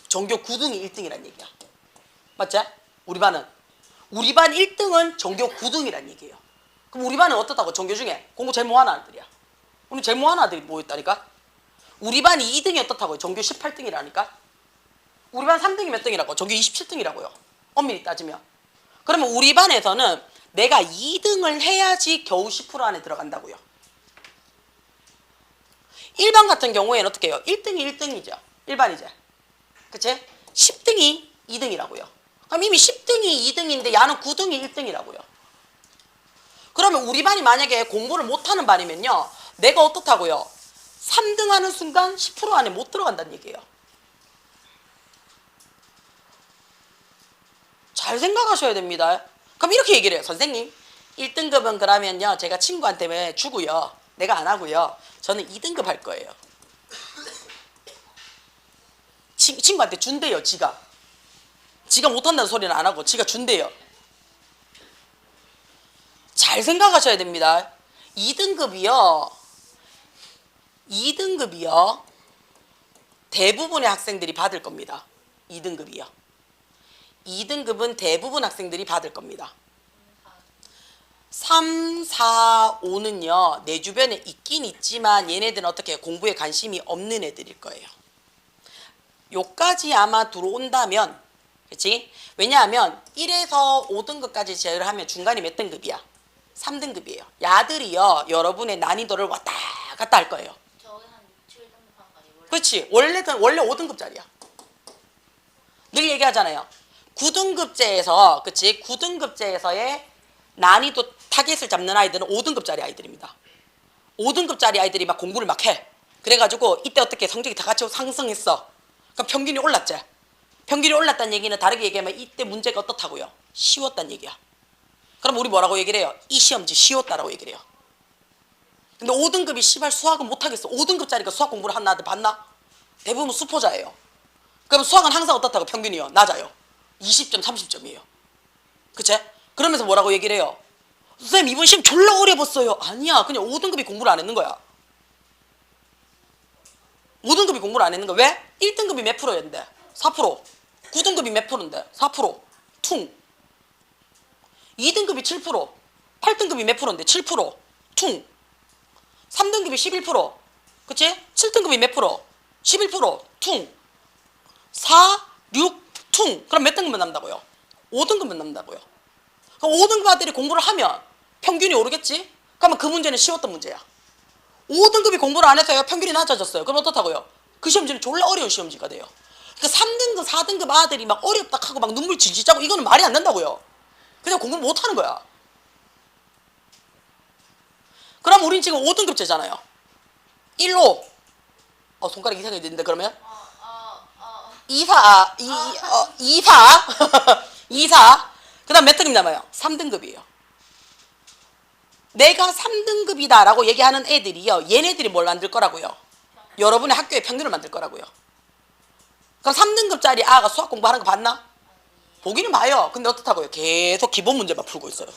전교 9등이 1등이란 얘기야. 맞지? 우리 반 1등은 전교 9등이란 얘기예요. 그럼 우리 반은 어떻다고? 전교 중에 공부 제일 못하는 아들이야. 오늘 제일 못하는 아들이 뭐였다니까? 우리 반이 2등이 어떻다고요? 전교 18등이라니까? 우리 반 3등이 몇 등이라고? 전교 27등이라고요. 엄밀히 따지면. 그러면 우리 반에서는 내가 2등을 해야지 겨우 10% 안에 들어간다고요. 1반 같은 경우에는 어떻게 해요? 1등이 1등이죠. 1반이죠. 그치? 10등이 2등이라고요. 그럼 이미 10등이 2등인데 야는 9등이 1등이라고요. 그러면 우리 반이 만약에 공부를 못하는 반이면요. 내가 어떻다고요? 3등 하는 순간 10% 안에 못 들어간다는 얘기예요. 잘 생각하셔야 됩니다. 그럼 이렇게 얘기를 해요. 선생님 1등급은 그러면요 제가 친구한테 주고요. 내가 안 하고요. 저는 2등급 할 거예요. 친구한테 준대요. 지가 못한다는 소리는 안 하고 지가 준대요. 잘 생각하셔야 됩니다. 2등급이요 대부분의 학생들이 받을 겁니다. 2등급이요. 2등급은 대부분 학생들이 받을 겁니다. 3, 4, 5는요. 내 주변에 있긴 있지만 얘네들은 어떻게 공부에 관심이 없는 애들일 거예요. 요까지 아마 들어온다면 그치? 왜냐하면 1에서 5등급까지 제외를 하면 중간이 몇 등급이야? 3등급이에요. 야들이요. 여러분의 난이도를 왔다 갔다 할 거예요. 저기 한 6, 7등급 한까지 원래 그렇지. 원래 5등급짜리야. 늘 얘기하잖아요. 9등급제에서 그치? 9등급제에서의 난이도 타겟을 잡는 아이들은 5등급짜리 아이들입니다. 5등급짜리 아이들이 막 공부를 막 해. 그래가지고 이때 어떻게 성적이 다 같이 상승했어. 그럼 평균이 올랐지. 평균이 올랐다는 얘기는 다르게 얘기하면 이때 문제가 어떻다고요? 쉬웠다는 얘기야. 그럼 우리 뭐라고 얘기를 해요? 이 시험지 쉬웠다라고 얘기를 해요. 근데 5등급이 씨발 수학은 못하겠어. 5등급짜리가 수학 공부를 한 아들 봤나? 대부분 수포자예요. 그럼 수학은 항상 어떻다고? 평균이요. 낮아요. 20점, 30점이에요. 그치? 그러면서 뭐라고 얘기를 해요? 선생님 이번 시험 졸라 어려웠어요. 아니야. 그냥 5등급이 공부를 안 했는 거야. 5등급이 공부를 안 했는 거야. 왜? 1등급이 몇 프로였는데? 4%. 9등급이 몇 프로인데? 4%. 퉁. 2등급이 7%. 8등급이 몇 프로인데? 7%. 퉁. 3등급이 11%. 그치? 7등급이 몇 프로? 11%. 퉁. 4, 6, 퉁. 그럼 몇 등급만 남다고요? 5등급만 남다고요. 그럼 5등급 아들이 공부를 하면 평균이 오르겠지? 그러면 그 문제는 쉬웠던 문제야. 5등급이 공부를 안 해서요. 평균이 낮아졌어요. 그럼 어떻다고요? 그 시험지는 졸라 어려운 시험지가 돼요. 그 3등급, 4등급 아들이 막 어렵다 하고 막 눈물 질질 짜고 이거는 말이 안 된다고요. 그냥 공부를 못 하는 거야. 그럼 우린 지금 5등급제잖아요. 1로 손가락 이상하게 됐는데 그러면 2사 2사 그 다음 몇 등급 남아요? 3등급이에요. 내가 3등급이다라고 얘기하는 애들이요. 얘네들이 뭘 만들 거라고요? 여러분의 학교의 평균을 만들 거라고요. 그럼 3등급짜리 아가 수학 공부하는 거 봤나? 보기는 봐요. 근데 어떻다고요? 계속 기본 문제만 풀고 있어요.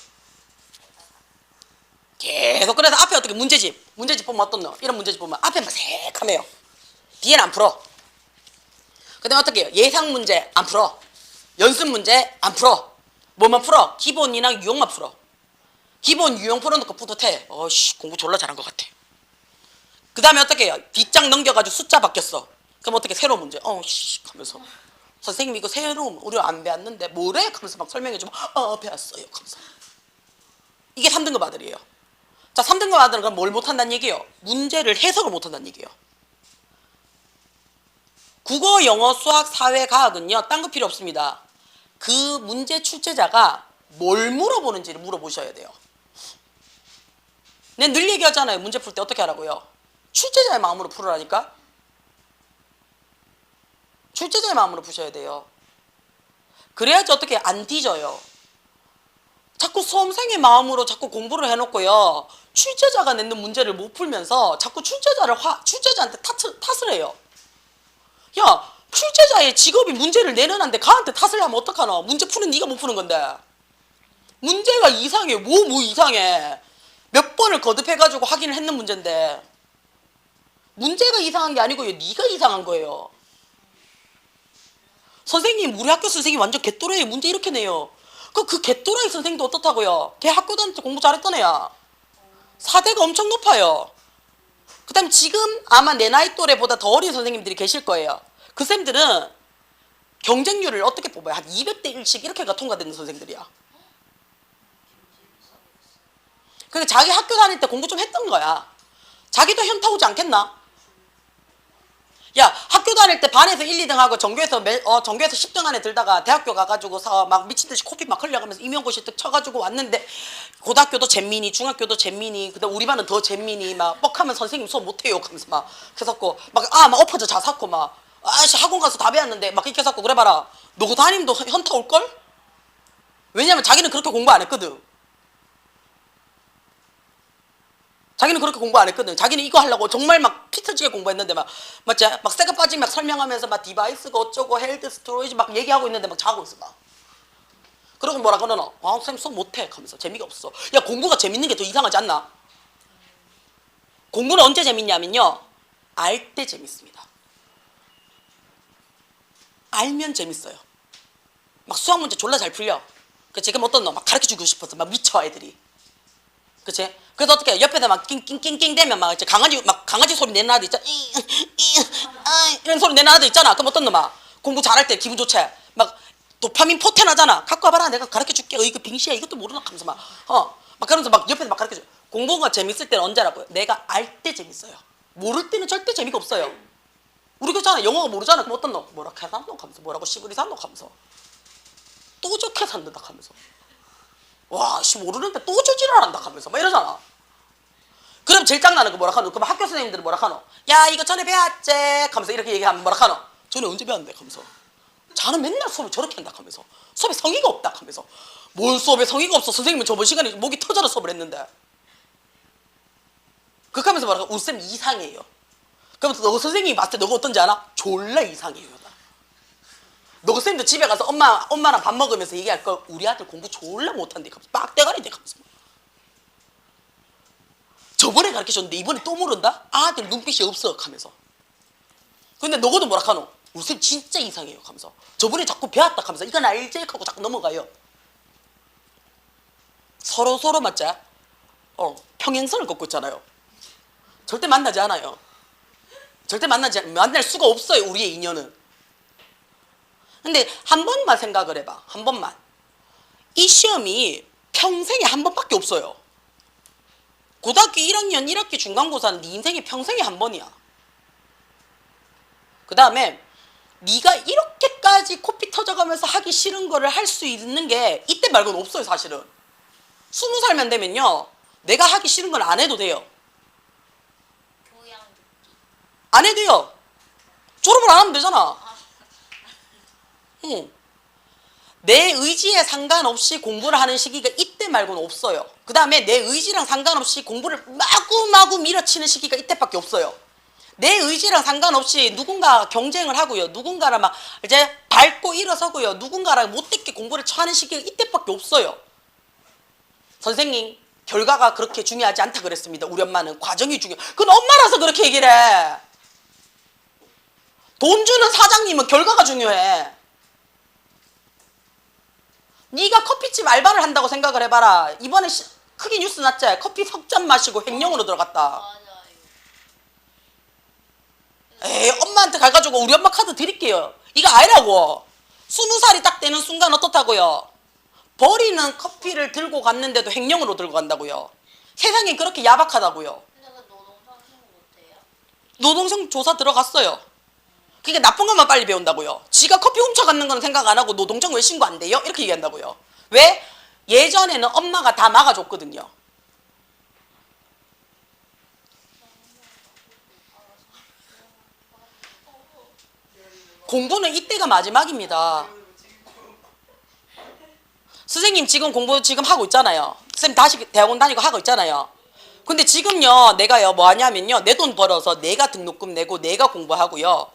계속. 그래서 앞에 어떻게 문제집 보면 어떤 너 이런 문제집 보면 앞에 막 새카매요. 뒤에는 안 풀어. 그 다음에 어떻게 해요? 예상 문제 안 풀어. 연습 문제 안 풀어. 뭐만 풀어? 기본이나 유형만 풀어. 기본 유형 풀어놓고 뿌듯해. 어씨 공부 졸라 잘한 것 같아. 그 다음에 어떻게 해요? 뒷장 넘겨가지고 숫자 바뀌었어. 그럼 어떻게 새로운 문제? 씨 하면서 선생님 이거 새로운 우리 안 배웠는데 뭐래? 하면서 막 설명해주면 배웠어요. 하면서 이게 3등급 아들이에요. 자 3등급 아들은 그럼 뭘 못한다는 얘기예요? 문제를 해석을 못한다는 얘기예요. 국어, 영어, 수학, 사회, 과학은요 딴 거 필요 없습니다. 그 문제 출제자가 뭘 물어보는지를 물어보셔야 돼요. 내가 늘 얘기하잖아요. 문제 풀 때 어떻게 하라고요? 출제자의 마음으로 풀으라니까. 출제자의 마음으로 푸셔야 돼요. 그래야지 어떻게 안 뒤져요. 자꾸 수험생의 마음으로 자꾸 공부를 해놓고요. 출제자가 내는 문제를 못 풀면서 자꾸 출제자한테 탓을 해요. 야, 출제자의 직업이 문제를 내려놨는데 가한테 탓을 하면 어떡하노? 문제 푸는 네가 못 푸는 건데. 문제가 이상해. 뭐 이상해. 몇 번을 거듭해가지고 확인을 했는 문제인데 문제가 이상한 게 아니고요. 네가 이상한 거예요. 선생님, 우리 학교 선생님 완전 개또라이 문제 이렇게 내요. 그 개또라이 선생님도 어떻다고요? 걔 학교 다닐 때 공부 잘했던 애야. 4대가 엄청 높아요. 그 다음에 지금 아마 내 나이 또래보다 더 어린 선생님들이 계실 거예요. 그 쌤들은 경쟁률을 어떻게 뽑아요? 한 200대 1씩 이렇게가 통과되는 선생들이야. 그러니까 자기 학교 다닐 때 공부 좀 했던 거야. 자기도 현타 오지 않겠나? 야, 학교 다닐 때 반에서 1, 2등 하고 전교에서 10등 안에 들다가 대학교 가가지고서 막 미친듯이 코피 막 흘려가면서 임용고시 득 쳐가지고 왔는데 고등학교도 잼민이, 중학교도 잼민이, 그다음 우리 반은 더 잼민이 막 뻑하면 선생님 수업 못해요 하면서 막 해석고 막 엎어져 자사고 막 아씨 학원 가서 다 배웠는데 막 이렇게 해석고 그래봐라. 너 그 담임도 현타 올걸? 왜냐면 자기는 그렇게 공부 안 했거든. 자기는 그렇게 공부 안 했거든. 자기는 이거 하려고 정말 막 피 터지게 공부했는데 막 맞지? 막 새가 빠지게 막 설명하면서 막 디바이스가 어쩌고 헬드 스토리지 막 얘기하고 있는데 막 자고 있어 막. 그러고 뭐라 그러노? 선생님 수업 못해 하면서 재미가 없어. 야, 공부가 재밌는 게 더 이상하지 않나? 공부는 언제 재밌냐면요, 알 때 재밌습니다. 알면 재밌어요. 막 수학 문제 졸라 잘 풀려. 그 지금 어떤 너 막 가르쳐주고 싶어서 막 미쳐 애들이. 그치? 그래서 어떻게 해? 옆에서 막 낑낑낑낑 대면 막 강아지 소리 내는 아들 있잖아. 이런 소리 내는 아들 있잖아. 그럼 어떤 놈 막 공부 잘할 때 기분 좋지? 막 도파민 포텐하잖아. 갖고 와봐라. 내가 가르쳐 줄게. 이거 빙시야. 이것도 모르나? 하면서 막 그러면서 막 옆에서 막 가르쳐 줘. 공부가 재밌을 때는 언제라고요? 내가 알 때 재밌어요. 모를 때는 절대 재미가 없어요. 우리 그렇잖아. 영어가 모르잖아. 그럼 어떤 놈? 뭐라 캐산노? 하면서 뭐라고 시부리 산노? 하면서 또 적게 산다 하면서 와, 씨 모르는데 또 저지랄한다 하면서 막 이러잖아. 그럼 제일 짱나는 거 뭐라 하노? 그럼 학교 선생님들은 뭐라 하노? 야, 이거 전에 배웠지? 하면서 이렇게 얘기하면 뭐라 하노? 전에 언제 배웠는데? 하면서 자는 맨날 수업을 저렇게 한다 하면서 수업에 성의가 없다 하면서 뭘 수업에 성의가 없어? 선생님은 저번 시간에 목이 터져라 수업을 했는데. 그렇게 하면서 뭐라 하노? 우리 쌤 이상해요. 그러면서 너 선생님이 봤을 때 너가 어떤지 알아? 졸라 이상해요. 너 쌤도 집에 가서 엄마랑 밥 먹으면서 얘기할 걸. 우리 아들 공부 졸라 못한대. 빡대가리 돼. 하면서 저번에 가르쳐줬는데 이번에 또 모른다? 아들 눈빛이 없어. 하면서 근데 너거도 뭐라 하노? 우리 쌤 진짜 이상해요. 하면서 저번에 자꾸 배웠다. 하면서 이건 알지? 하고 자꾸 넘어가요. 서로 맞지? 평행선을 걷고 있잖아요. 절대 만나지 않아요. 절대 만날 수가 없어요. 우리의 인연은. 근데 한 번만 생각을 해봐. 한 번만. 이 시험이 평생에 한 번밖에 없어요. 고등학교 1학년 1학기 중간고사는 네 인생의 평생에 한 번이야. 그 다음에 네가 이렇게까지 코피 터져가면서 하기 싫은 거를 할 수 있는 게 이때 말고는 없어요. 사실은 20살만 되면요, 내가 하기 싫은 건 안 해도 돼요. 교양 듣기. 안 해도 돼요. 졸업을 안 하면 되잖아. 내 의지에 상관없이 공부를 하는 시기가 이때 말고는 없어요. 그 다음에 내 의지랑 상관없이 공부를 마구마구 밀어치는 시기가 이때밖에 없어요. 내 의지랑 상관없이 누군가 경쟁을 하고요, 누군가를 막 이제 밟고 일어서고요, 누군가랑 못되게 공부를 처하는 시기가 이때밖에 없어요. 선생님, 결과가 그렇게 중요하지 않다 그랬습니다. 우리 엄마는 과정이 중요. 그건 엄마라서 그렇게 얘기를 해. 돈 주는 사장님은 결과가 중요해. 네가 커피집 알바를 한다고 생각을 해봐라. 이번에 크게 뉴스 났지? 커피 석 잔 마시고 횡령으로 들어갔다. 맞아요. 에이, 엄마한테 가가지고 우리 엄마 카드 드릴게요. 이거 아니라고. 20살이 딱 되는 순간 어떻다고요? 버리는 커피를 들고 갔는데도 횡령으로 들고 간다고요. 세상이 그렇게 야박하다고요. 근데 그 노동상 신고 못해요? 노동성 조사 들어갔어요. 그러니까 나쁜 것만 빨리 배운다고요. 지가 커피 훔쳐갔는 건 생각 안 하고 노동청 왜 신고 안 돼요? 이렇게 얘기한다고요. 왜? 예전에는 엄마가 다 막아줬거든요. 공부는 이때가 마지막입니다. 선생님 지금 공부 지금 하고 있잖아요. 선생님 다시 대학원 다니고 하고 있잖아요. 근데 지금요 내가요 뭐 하냐면요 내 돈 벌어서 내가 등록금 내고 내가 공부하고요.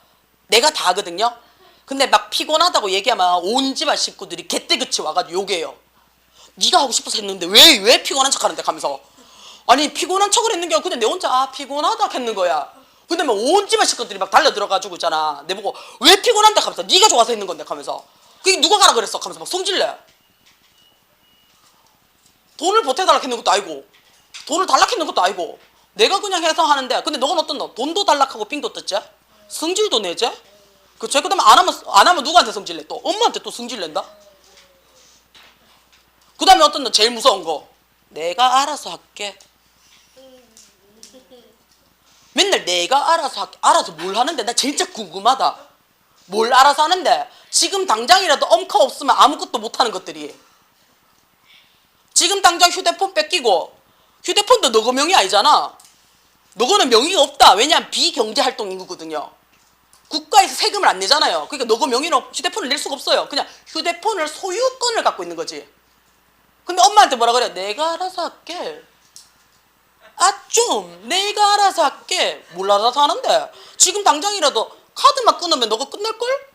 내가 다 하거든요. 근데 막 피곤하다고 얘기하면 온 집안 식구들이 개떼그치 와가지고 욕해요. 네가 하고 싶어서 했는데 왜 피곤한 척하는데 하면서 아니 피곤한 척을 했는 게 아니고 근데 내 혼자 피곤하다 했는 거야. 근데 막 온 집안 식구들이 막 달려들어가지고 있잖아. 내 보고 왜 피곤한데 하면서 네가 좋아서 했는 건데 하면서 그게 누가 가라 그랬어 하면서 막 성질내. 돈을 보태달라 했는 것도 아니고 돈을 달라 했는 것도 아니고 내가 그냥 해서 하는데 근데 너건 어떤 너 돈도 달락하고 빙도 떴지? 성질도 내지? 그치? 그 다음에 안 하면 누구한테 성질내 또? 엄마한테 또 성질낸다? 그 다음에 어떤 너 제일 무서운 거 내가 알아서 할게. 맨날 내가 알아서 할게. 알아서 뭘 하는데 나 진짜 궁금하다. 뭘 알아서 하는데 지금 당장이라도 엄카 없으면 아무것도 못하는 것들이 지금 당장 휴대폰 뺏기고 휴대폰도 너거 명의 아니잖아. 너거는 명의가 없다. 왜냐하면 비경제활동인 거거든요. 국가에서 세금을 안 내잖아요. 그러니까 너거 명의로 휴대폰을 낼 수가 없어요. 그냥 휴대폰을 소유권을 갖고 있는 거지. 근데 엄마한테 뭐라 그래? 내가 알아서 할게. 아 좀 내가 알아서 할게. 뭘 알아서 하는데 지금 당장이라도 카드만 끊으면 너가 끝날걸?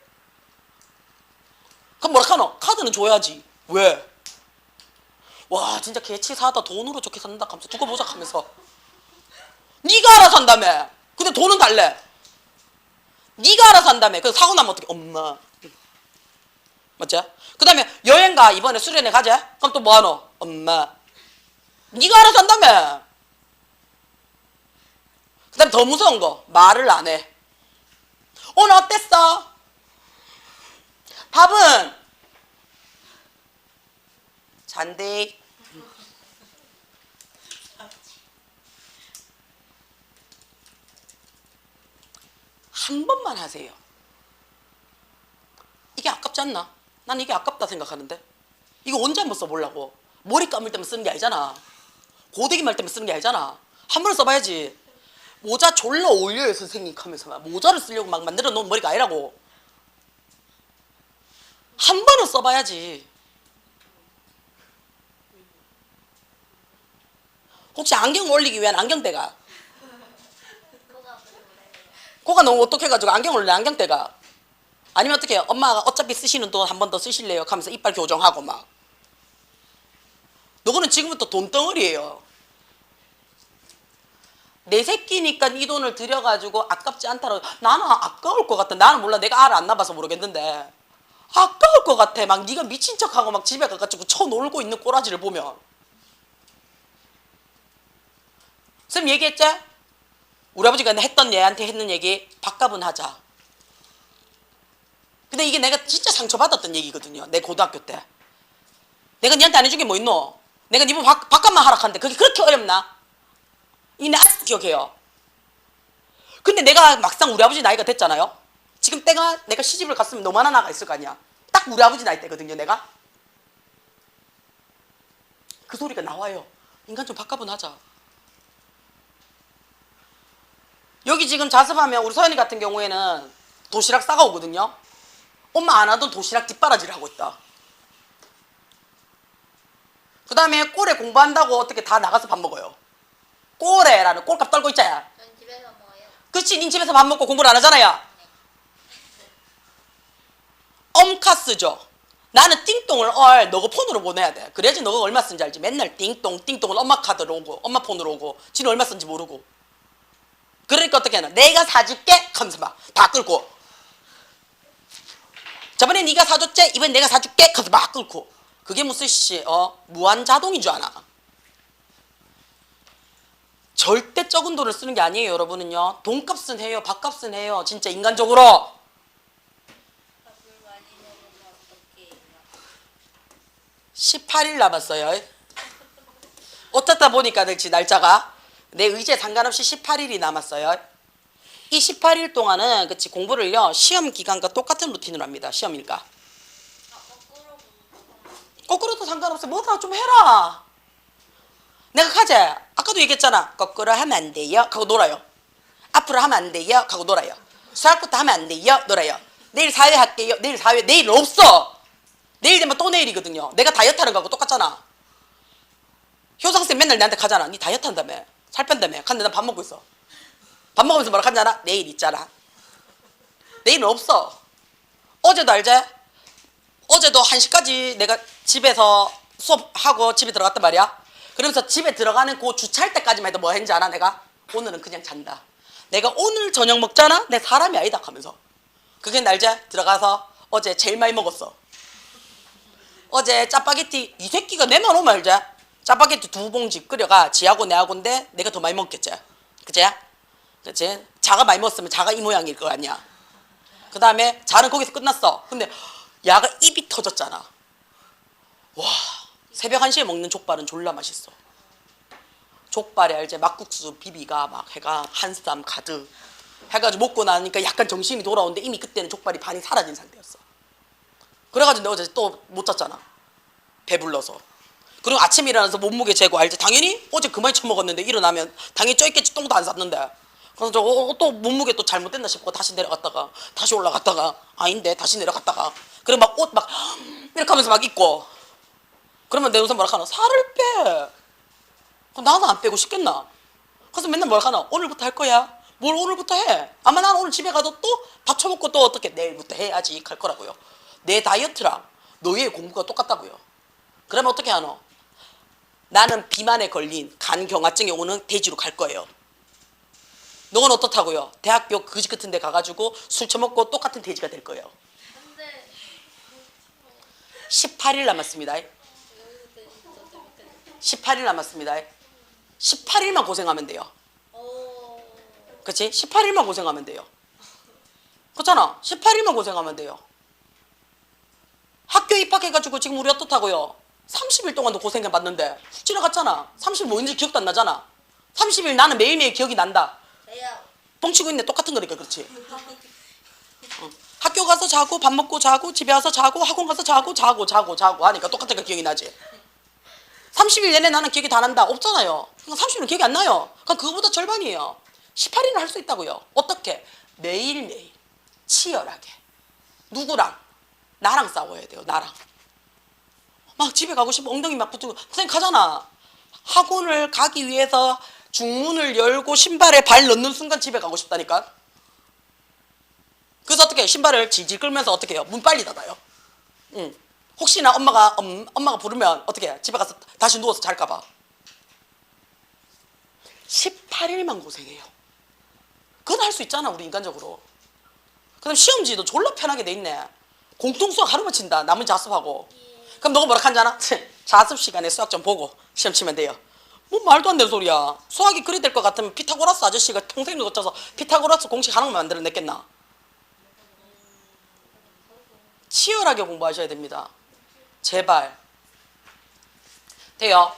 그럼 뭐라 카노? 카드는 줘야지. 왜? 와 진짜 개치사하다. 돈으로 좋게 산다 하면서 두고 보자 하면서 네가 알아서 한다며. 근데 돈은 달래. 네가 알아서 한다며. 그래서 사고 나면 어떡해? 엄마. 맞지? 그 다음에 여행 가. 이번에 수련회 가자. 그럼 또 뭐하노? 엄마. 네가 알아서 한다며. 그 다음에 더 무서운 거 말을 안 해. 오늘 어땠어? 밥은? 잔디. 한 번만 하세요. 이게 아깝지 않나? 난 이게 아깝다 생각하는데 이거 언제 한번 써보려고. 머리 감을 때만 쓰는 게 아니잖아. 고데기 말 때만 쓰는 게 아니잖아. 한 번은 써봐야지. 모자 졸라 어울려요 선생님 하면서 막 모자를 쓰려고 막 만들어 놓은 머리가 아니라고. 한 번은 써봐야지. 혹시 안경 올리기 위한 안경대가? 코가 너무 어떡해가지고 안경을 올려. 안경대가 아니면 어떻게 해요? 엄마가 어차피 쓰시는 돈 한 번 더 쓰실래요? 하면서 이빨 교정하고 막. 너거는 지금부터 돈덩어리예요. 내 새끼니까 이 돈을 들여가지고 아깝지 않다라고. 나는 아까울 것 같아. 나는 몰라. 내가 알을 안 나봐서 모르겠는데 아까울 것 같아. 막 네가 미친 척하고 막 집에 가가지고 쳐놀고 있는 꼬라지를 보면. 쌤 얘기했지? 우리 아버지가 했던 얘한테 했는 얘기 밥값은 하자. 근데 이게 내가 진짜 상처받았던 얘기거든요. 내 고등학교 때. 내가 니한테 안 해준 게 뭐 있노? 내가 니 밥값만 하락하는데 그게 그렇게 어렵나? 이게 아직도 기억해요. 근데 내가 막상 우리 아버지 나이가 됐잖아요. 지금 때가 내가 시집을 갔으면 너만한 아가 있을 거 아니야. 딱 우리 아버지 나이 때거든요. 내가. 그 소리가 나와요. 인간 좀 밥값은 하자. 여기 지금 자습하면 우리 서연이 같은 경우에는 도시락 싸가오거든요. 엄마 안 하던 도시락 뒷바라지를 하고 있다. 그 다음에 꼴에 공부한다고 어떻게 다 나가서 밥 먹어요. 꼴에라는 꼴값 떨고 있잖아. 전 집에서 뭐예요? 그치, 닌 집에서 밥 먹고 공부를 안 하잖아요. 엄카스죠. 나는 띵똥을 너가 폰으로 보내야 돼. 그래야지 너가 얼마 쓴지 알지. 맨날 띵똥을 엄마 카드로 오고 엄마 폰으로 오고 지는 얼마 쓴지 모르고. 그러니까 어떻게 하나 내가 사줄게 하면서 막 다 끌고 저번에 네가 사줬지 이번엔 내가 사줄게 하면서 막 끌고 그게 무슨 무한 자동인 줄 아나. 절대 적은 돈을 쓰는 게 아니에요. 여러분은요 돈값은 해요 밥값은 해요. 진짜 인간적으로. 밥을 많이 먹으면 어떻게 해요? 18일 남았어요. 어쩌다 보니까 그렇지 날짜가 내 의지에 상관없이 18일이 남았어요. 이 18일 동안은 그치 공부를요 시험 기간과 똑같은 루틴으로 합니다. 시험일까 거꾸로 거꾸로도 상관없어. 뭐다 좀 해라. 내가 가재 아까도 얘기했잖아. 거꾸로 하면 안 돼요 하고 놀아요. 앞으로 하면 안 돼요 하고 놀아요. 수학부터 하면 안 돼요 놀아요. 내일 사회 할게요. 내일 사회 내일 없어. 내일 되면 또 내일이거든요. 내가 다이어트 하는 거하고 똑같잖아. 효상쌤 맨날 나한테 가잖아. 니 다이어트 한다며 살 뺀다며. 근데 난 밥 먹고 있어. 밥 먹으면서 뭐라 하잖아. 내일 있잖아. 내일은 없어. 어제도 알지? 어제도 1시까지 내가 집에서 수업하고 집에 들어갔단 말이야. 그러면서 집에 들어가는 그 주차할 때까지만 해도 뭐 했는지 알아? 내가 오늘은 그냥 잔다. 내가 오늘 저녁 먹잖아. 내 사람이 아니다 하면서. 그게 알지? 들어가서 어제 제일 많이 먹었어. 어제 짜파게티 이 새끼가 내만 오면 알지? 짜파게티 2봉지 끓여가 지하고 내하고인데 내가 더 많이 먹겠지. 그치? 그치? 자가 많이 먹었으면 자가 이 모양일 거 아니야. 그 다음에 자는 거기서 끝났어. 근데 야가 입이 터졌잖아. 와 새벽 1시에 먹는 족발은 졸라 맛있어. 족발에 알지? 막국수 비비가 막 해가 한쌈 가득 해가지고 먹고 나니까 약간 정신이 돌아오는데 이미 그때는 족발이 반이 사라진 상태였어. 그래가지고 내가 어제 또 못 잤잖아. 배불러서. 그리고 아침에 일어나서 몸무게 재고 알지? 당연히 어제 그만 처먹었는데 일어나면 당연히 쪄있겠지. 똥도 안 쌌는데. 그래서 또 몸무게 또 잘못됐나 싶고 다시 내려갔다가 다시 올라갔다가 아닌데 다시 내려갔다가 그리고 막 옷 막 이렇게 하면서 막 입고 그러면 내 우선 뭐라 하나 살을 빼. 그럼 나는 안 빼고 싶겠나? 그래서 맨날 뭐라 하나 오늘부터 할 거야. 뭘 오늘부터 해? 아마 난 오늘 집에 가도 또 밥 처먹고 또 어떻게 내일부터 해야지 할 거라고요. 내 다이어트랑 너의 공부가 똑같다고요. 그러면 어떻게 하노? 나는 비만에 걸린 간경화증에 오는 대지로 갈 거예요. 너는 어떻다고요? 대학교 그지 같은 데 가가지고 술 처먹고 똑같은 돼지가 될 거예요. 근데 18일 남았습니다. 18일 남았습니다. 18일만 고생하면 돼요. 그치? 18일만 고생하면 돼요. 그렇잖아. 18일만 고생하면 돼요. 학교에 입학해가지고 지금 우리 어떻다고요? 30일 동안도 고생해봤는데 훅 지나갔잖아. 30일 뭐인지 기억도 안 나잖아. 30일 나는 매일매일 기억이 난다. 뻥치고 있네. 똑같은 거니까 그렇지. 학교 가서 자고 밥 먹고 자고 집에 와서 자고 학원 가서 자고 하니까 똑같은 거 기억이 나지. 30일 내내 나는 기억이 다 난다. 없잖아요. 그러니까 30일은 기억이 안 나요. 그러니까 그거보다 절반이에요. 18일은 할 수 있다고요. 어떻게? 매일매일 치열하게. 누구랑? 나랑 싸워야 돼요. 나랑. 막 집에 가고 싶어 엉덩이 막 붙고 선생님 가잖아. 학원을 가기 위해서 중문을 열고 신발에 발 넣는 순간 집에 가고 싶다니까. 그래서 어떻게 신발을 질질 끌면서 어떻게 해요? 문 빨리 닫아요. 혹시나 엄마가 부르면 어떻게 해? 집에 가서 다시 누워서 잘까 봐. 18일만 고생해요. 그건 할 수 있잖아 우리 인간적으로. 그다음 시험지도 졸라 편하게 돼 있네. 공통수학 하루만 친다. 나머지 자습하고. 그럼 너가 뭐라 한잖아. 자습 시간에 수학 좀 보고 시험 치면 돼요. 뭐 말도 안 되는 소리야. 수학이 그리 될 것 같으면 피타고라스 아저씨가 통생을 거쳐서 피타고라스 공식 하나만 만들어냈겠나. 치열하게 공부하셔야 됩니다. 제발. 돼요.